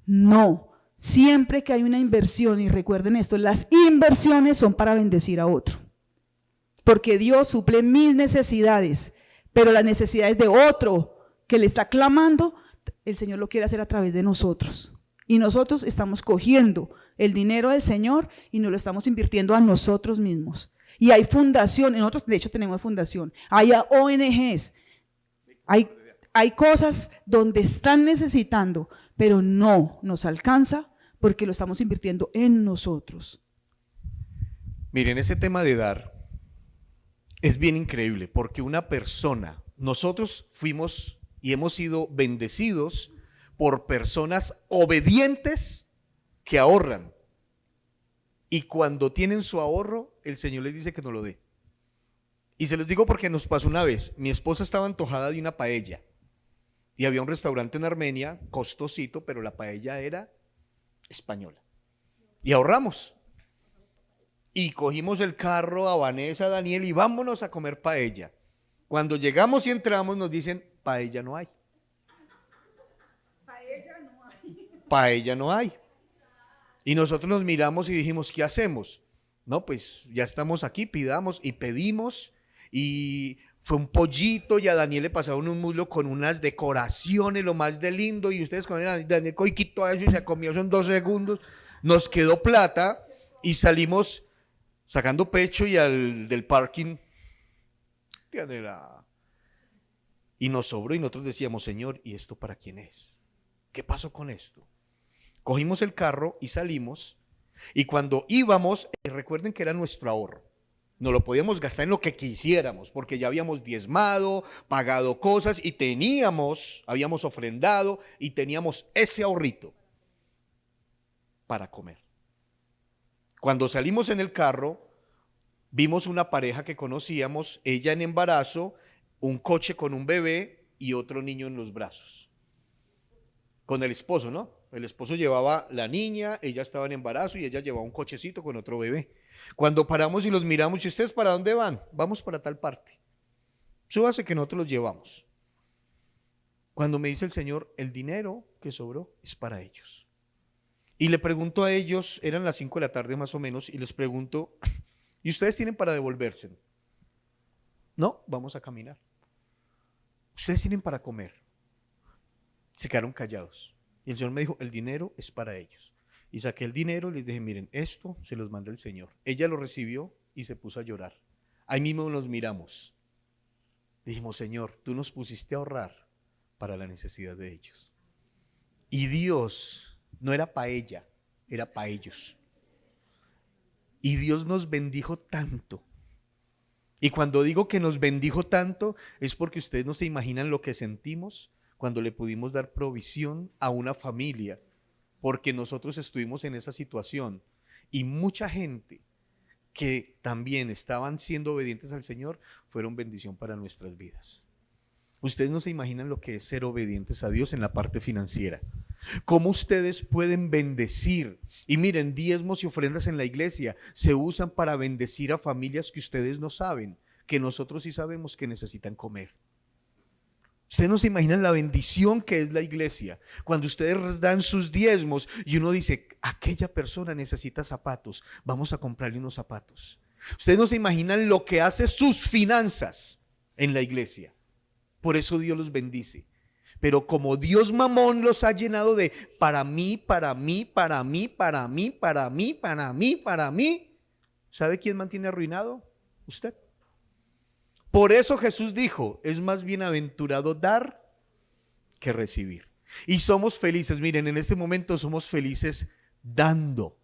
No, siempre que hay una inversión, y recuerden esto, las inversiones son para bendecir a otro. Porque Dios suple mis necesidades, pero las necesidades de otro que le está clamando, el Señor lo quiere hacer a través de nosotros. Y nosotros estamos cogiendo el dinero del Señor y nos lo estamos invirtiendo a nosotros mismos. Y hay fundaciones, nosotros de hecho tenemos fundación, hay ONGs, hay cosas donde están necesitando, pero no nos alcanza porque lo estamos invirtiendo en nosotros.
Miren, ese tema de dar es bien increíble porque una persona, nosotros fuimos y hemos sido bendecidos por personas obedientes que ahorran. Y cuando tienen su ahorro, el Señor les dice que no lo dé. Y se los digo porque nos pasó una vez. Mi esposa estaba antojada de una paella. Y había un restaurante en Armenia, costosito, pero la paella era española. Y ahorramos. Y cogimos el carro a Vanessa, a Daniel y vámonos a comer paella. Cuando llegamos y entramos nos dicen, paella no hay. Paella no hay. Y nosotros nos miramos y dijimos, ¿qué hacemos? No, pues ya estamos aquí, pidamos y pedimos. Y fue un pollito y a Daniel le pasaron un muslo con unas decoraciones, lo más de lindo. Y ustedes con Daniel quitó eso y se comió eso en 2 segundos. Nos quedó plata y salimos sacando pecho y al del parking. Y nos sobró y nosotros decíamos, Señor, ¿y esto para quién es? ¿Qué pasó con esto? Cogimos el carro y salimos, y cuando íbamos, recuerden que era nuestro ahorro, no lo podíamos gastar en lo que quisiéramos, porque ya habíamos diezmado, pagado cosas, y habíamos ofrendado, y teníamos ese ahorrito para comer. Cuando salimos en el carro, vimos una pareja que conocíamos, ella en embarazo, un coche con un bebé y otro niño en los brazos. Con el esposo, ¿no? El esposo llevaba la niña, ella estaba en embarazo y ella llevaba un cochecito con otro bebé. Cuando paramos y los miramos, ¿y ustedes para dónde van? Vamos para tal parte. Súbase que nosotros los llevamos. Cuando me dice el Señor, el dinero que sobró es para ellos. Y le pregunto a ellos, eran las 5 de la tarde más o menos, y les pregunto, ¿y ustedes tienen para devolverse? No, vamos a caminar. ¿Ustedes tienen para comer? Se quedaron callados. Y el Señor me dijo, el dinero es para ellos. Y saqué el dinero y les dije, miren, esto se los manda el Señor. Ella lo recibió y se puso a llorar. Ahí mismo nos miramos. Dijimos, Señor, tú nos pusiste a ahorrar para la necesidad de ellos. Y Dios no era para ella, era para ellos. Y Dios nos bendijo tanto. Y cuando digo que nos bendijo tanto, es porque ustedes no se imaginan lo que sentimos cuando le pudimos dar provisión a una familia, porque nosotros estuvimos en esa situación y mucha gente que también estaban siendo obedientes al Señor fueron bendición para nuestras vidas. Ustedes no se imaginan lo que es ser obedientes a Dios en la parte financiera. ¿Cómo ustedes pueden bendecir? Y miren, diezmos y ofrendas en la iglesia se usan para bendecir a familias que ustedes no saben, que nosotros sí sabemos que necesitan comer. Ustedes no se imaginan la bendición que es la iglesia. Cuando ustedes dan sus diezmos y uno dice, aquella persona necesita zapatos, vamos a comprarle unos zapatos. Ustedes no se imaginan lo que hace sus finanzas en la iglesia. Por eso Dios los bendice. Pero como Dios mamón los ha llenado de para mí, para mí, para mí, para mí, para mí, para mí, para mí, ¿sabe quién mantiene arruinado? Usted. Por eso Jesús dijo, es más bienaventurado dar que recibir. Y somos felices, miren, en este momento somos felices dando.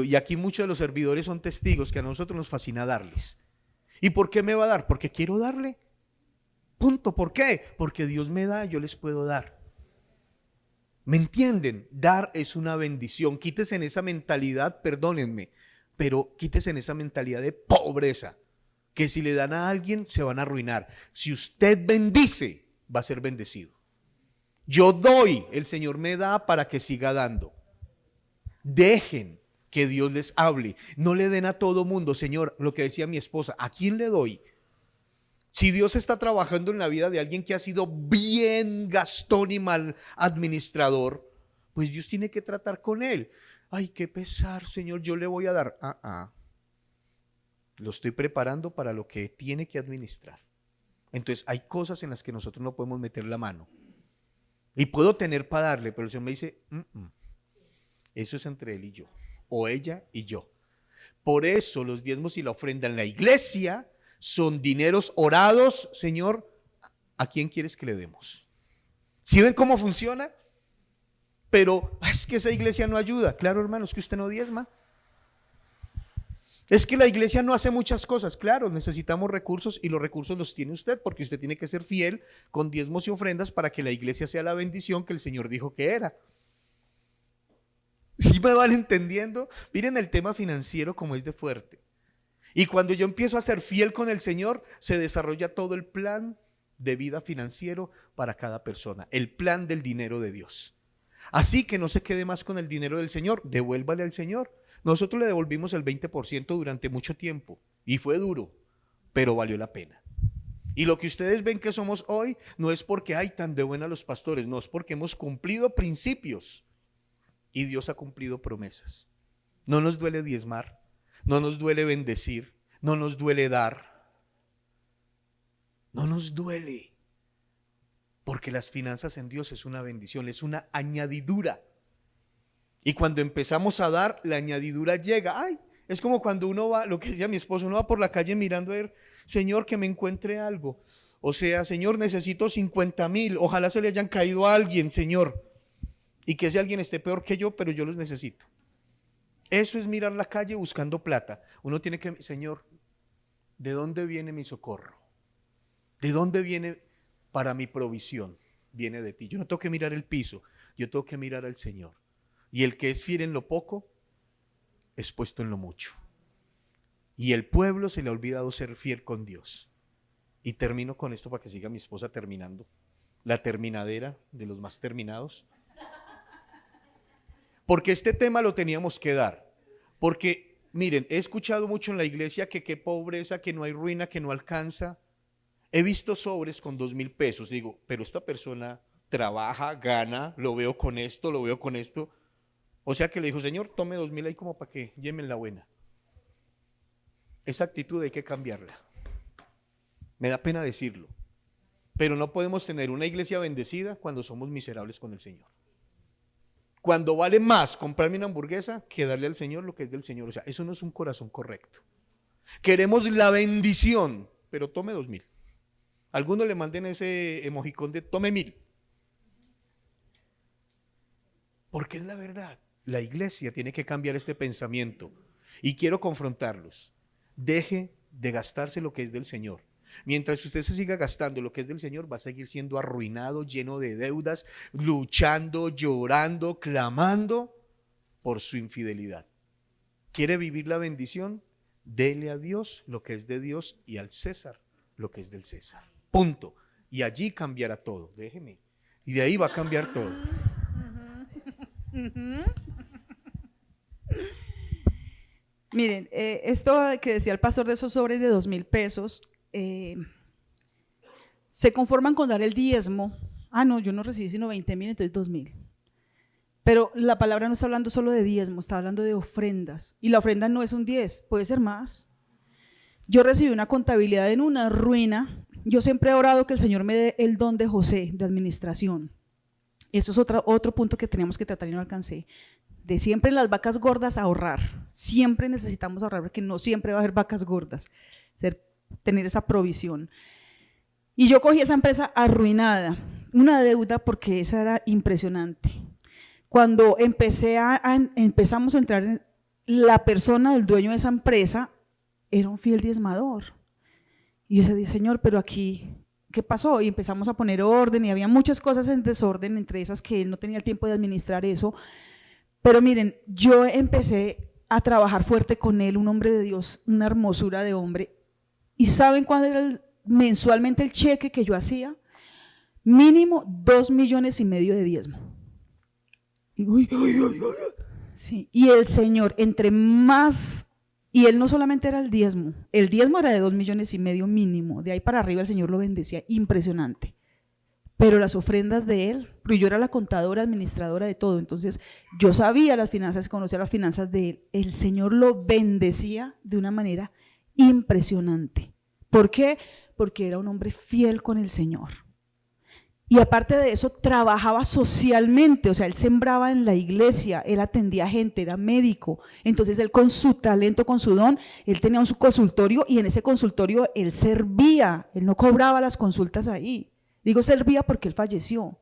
Y aquí muchos de los servidores son testigos que a nosotros nos fascina darles. ¿Y por qué me va a dar? Porque quiero darle. Punto. ¿Por qué? Porque Dios me da, yo les puedo dar. ¿Me entienden? Dar es una bendición. Quítese en esa mentalidad, perdónenme, pero quítese en esa mentalidad de pobreza, que si le dan a alguien se van a arruinar. Si usted bendice, va a ser bendecido. Yo doy, el Señor me da para que siga dando. Dejen que Dios les hable. No le den a todo mundo. Señor, lo que decía mi esposa, ¿a quién le doy? Si Dios está trabajando en la vida de alguien que ha sido bien gastón y mal administrador, pues Dios tiene que tratar con él. Ay, qué pesar, Señor, yo le voy a dar. Lo estoy preparando para lo que tiene que administrar. Entonces hay cosas en las que nosotros no podemos meter la mano. Y puedo tener para darle, pero el Señor me dice, eso es entre él y yo, o ella y yo. Por eso los diezmos y la ofrenda en la iglesia son dineros orados. Señor, ¿a quién quieres que le demos? ¿Sí ven cómo funciona? Pero es que esa iglesia no ayuda. Claro, hermanos, que usted no diezma. Es que la iglesia no hace muchas cosas. Claro, necesitamos recursos y los recursos los tiene usted, porque usted tiene que ser fiel con diezmos y ofrendas para que la iglesia sea la bendición que el Señor dijo que era. ¿Sí me van entendiendo? Miren el tema financiero como es de fuerte. Y cuando yo empiezo a ser fiel con el Señor, se desarrolla todo el plan de vida financiero para cada persona, el plan del dinero de Dios. Así que no se quede más con el dinero del Señor, devuélvale al Señor. Nosotros le devolvimos el 20% durante mucho tiempo y fue duro, pero valió la pena. Y lo que ustedes ven que somos hoy no es porque hay tan de buena los pastores, no, es porque hemos cumplido principios y Dios ha cumplido promesas. No nos duele diezmar, no nos duele bendecir, no nos duele dar, no nos duele. Porque las finanzas en Dios es una bendición, es una añadidura. Y cuando empezamos a dar, la añadidura llega. Ay, es como cuando uno va, lo que decía mi esposo, uno va por la calle mirando a ver, Señor, que me encuentre algo. O sea, Señor, necesito 50,000, ojalá se le hayan caído a alguien, Señor. Y que ese alguien esté peor que yo, pero yo los necesito. Eso es mirar la calle buscando plata. Uno tiene que, Señor, ¿de dónde viene mi socorro? ¿De dónde viene para mi provisión? Viene de ti. Yo no tengo que mirar el piso, yo tengo que mirar al Señor. Y el que es fiel en lo poco, es puesto en lo mucho. Y el pueblo se le ha olvidado ser fiel con Dios. Y termino con esto para que siga mi esposa terminando. La terminadera de los más terminados. Porque este tema lo teníamos que dar. Porque, miren, he escuchado mucho en la iglesia que qué pobreza, que no hay ruina, que no alcanza. He visto sobres con 2,000 pesos. Digo, pero esta persona trabaja, gana, lo veo con esto, lo veo con esto. O sea que le dijo, Señor, tome 2,000 ahí como para que lleven la buena. Esa actitud hay que cambiarla. Me da pena decirlo. Pero no podemos tener una iglesia bendecida cuando somos miserables con el Señor. Cuando vale más comprarme una hamburguesa que darle al Señor lo que es del Señor. O sea, eso no es un corazón correcto. Queremos la bendición, pero tome 2,000. Algunos le manden ese emojicón de tome 1,000. Porque es la verdad. La iglesia tiene que cambiar este pensamiento. Y quiero confrontarlos. Deje de gastarse lo que es del Señor. Mientras usted se siga gastando lo que es del Señor, va a seguir siendo arruinado, lleno de deudas, luchando, llorando, clamando por su infidelidad. ¿Quiere vivir la bendición? Dele a Dios lo que es de Dios y al César lo que es del César. Punto. Y allí cambiará todo. Déjeme. Y de ahí va a cambiar todo.
Miren, esto que decía el pastor de esos sobres de 2,000 pesos, se conforman con dar el diezmo. No, yo no recibí sino 20,000, entonces 2,000. Pero la palabra no está hablando solo de diezmo, está hablando de ofrendas. Y la ofrenda no es un 10, puede ser más. Yo recibí una contabilidad en una ruina. Yo siempre he orado que el Señor me dé el don de José, de administración. Eso es otro punto que teníamos que tratar y no alcancé. De siempre en las vacas gordas ahorrar. Siempre necesitamos ahorrar porque no siempre va a haber vacas gordas. Tener esa provisión. Y yo cogí esa empresa arruinada, una deuda porque esa era impresionante. Cuando empezamos a entrar, la persona, el dueño de esa empresa, era un fiel diezmador. Y yo decía, Señor, pero aquí, ¿qué pasó? Y empezamos a poner orden y había muchas cosas en desorden, entre esas que él no tenía el tiempo de administrar eso. Pero miren, yo empecé a trabajar fuerte con él, un hombre de Dios, una hermosura de hombre. ¿Y saben cuál era mensualmente el cheque que yo hacía? Mínimo 2,5 millones de diezmo. Sí. Y el Señor, entre más, y él no solamente era el diezmo era de 2,5 millones mínimo, de ahí para arriba el Señor lo bendecía, impresionante. Pero las ofrendas de él, porque yo era la contadora, administradora de todo, entonces yo sabía las finanzas, conocía las finanzas de él, el Señor lo bendecía de una manera impresionante. ¿Por qué? Porque era un hombre fiel con el Señor. Y aparte de eso, trabajaba socialmente, o sea, él sembraba en la iglesia, él atendía gente, era médico. Entonces él con su talento, con su don, él tenía un consultorio y en ese consultorio él servía, él no cobraba las consultas ahí. Digo servía porque él falleció,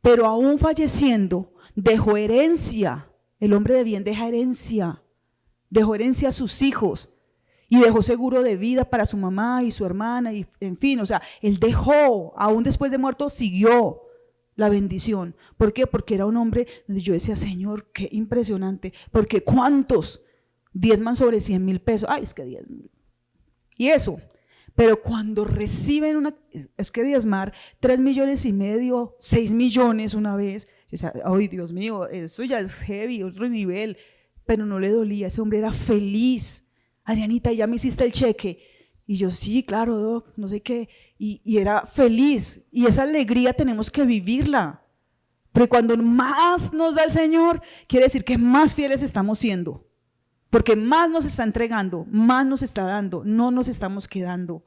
pero aún falleciendo dejó herencia. El hombre de bien deja herencia, dejó herencia a sus hijos y dejó seguro de vida para su mamá y su hermana y en fin, o sea, él dejó, aún después de muerto siguió la bendición. ¿Por qué? Porque era un hombre donde yo decía, Señor, qué impresionante, porque ¿cuántos diezman sobre 100,000 pesos? Ay, es que 10,000. Y eso. Pero cuando reciben es que diezmar 3,5 millones, 6 millones una vez, o sea, ay Dios mío, eso ya es heavy, otro nivel, pero no le dolía, ese hombre era feliz. Adrianita, ya me hiciste el cheque. Y yo, sí, claro, Doc, no sé qué, y era feliz, y esa alegría tenemos que vivirla, porque cuando más nos da el Señor, quiere decir que más fieles estamos siendo. Porque más nos está entregando, más nos está dando, no nos estamos quedando.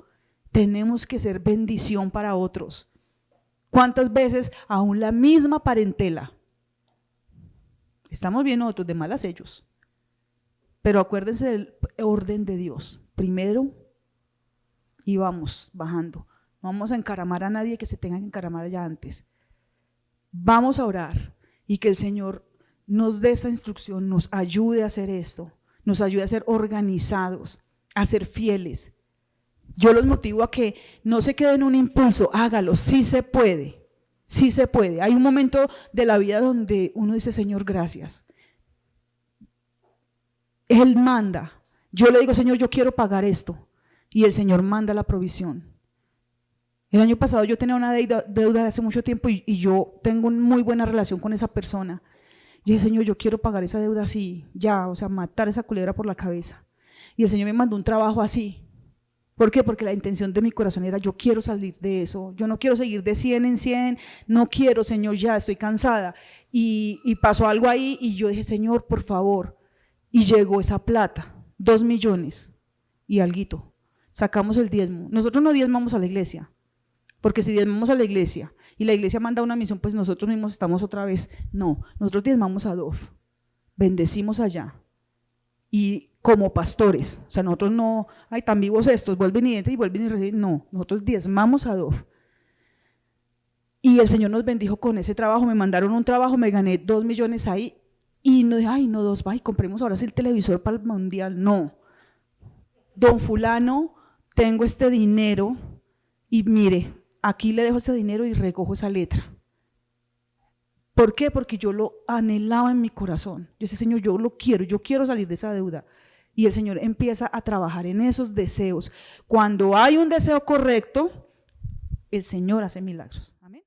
Tenemos que ser bendición para otros. ¿Cuántas veces aún la misma parentela? Estamos bien nosotros, de malas ellos. Pero acuérdense del orden de Dios. Primero, y vamos bajando. No vamos a encaramar a nadie que se tenga que encaramar allá antes. Vamos a orar y que el Señor nos dé esta instrucción, nos ayude a hacer esto. Nos ayuda a ser organizados, a ser fieles. Yo los motivo a que no se queden en un impulso, hágalo, sí se puede, sí se puede. Hay un momento de la vida donde uno dice, Señor, gracias. Él manda. Yo le digo, Señor, yo quiero pagar esto. Y el Señor manda la provisión. El año pasado yo tenía una deuda de hace mucho tiempo y yo tengo una muy buena relación con esa persona. Yo dije, Señor, yo quiero pagar esa deuda así, ya, o sea, matar esa culebra por la cabeza. Y el Señor me mandó un trabajo así. ¿Por qué? Porque la intención de mi corazón era, yo quiero salir de eso, yo no quiero seguir de 100 en 100, no quiero, Señor, ya, estoy cansada. Y pasó algo ahí y yo dije, Señor, por favor. Y llegó esa plata, 2 millones y alguito. Sacamos el diezmo. Nosotros no diezmamos a la iglesia, porque si diezmamos a la iglesia y la iglesia manda una misión, pues nosotros mismos estamos otra vez. No, nosotros diezmamos a DOF, bendecimos allá. Y como pastores, o sea, nosotros no, ay, tan vivos estos, vuelven y entran y vuelven y reciben. No, nosotros diezmamos a DOF. Y el Señor nos bendijo con ese trabajo, me mandaron un trabajo, me gané 2 millones ahí. Y no dije, ay, no, 2, ay, compremos ahora sí el televisor para el mundial. No, don fulano, tengo este dinero y mire, aquí le dejo ese dinero y recojo esa letra. ¿Por qué? Porque yo lo anhelaba en mi corazón. Yo decía, Señor, yo quiero salir de esa deuda. Y el Señor empieza a trabajar en esos deseos. Cuando hay un deseo correcto, el Señor hace milagros. Amén.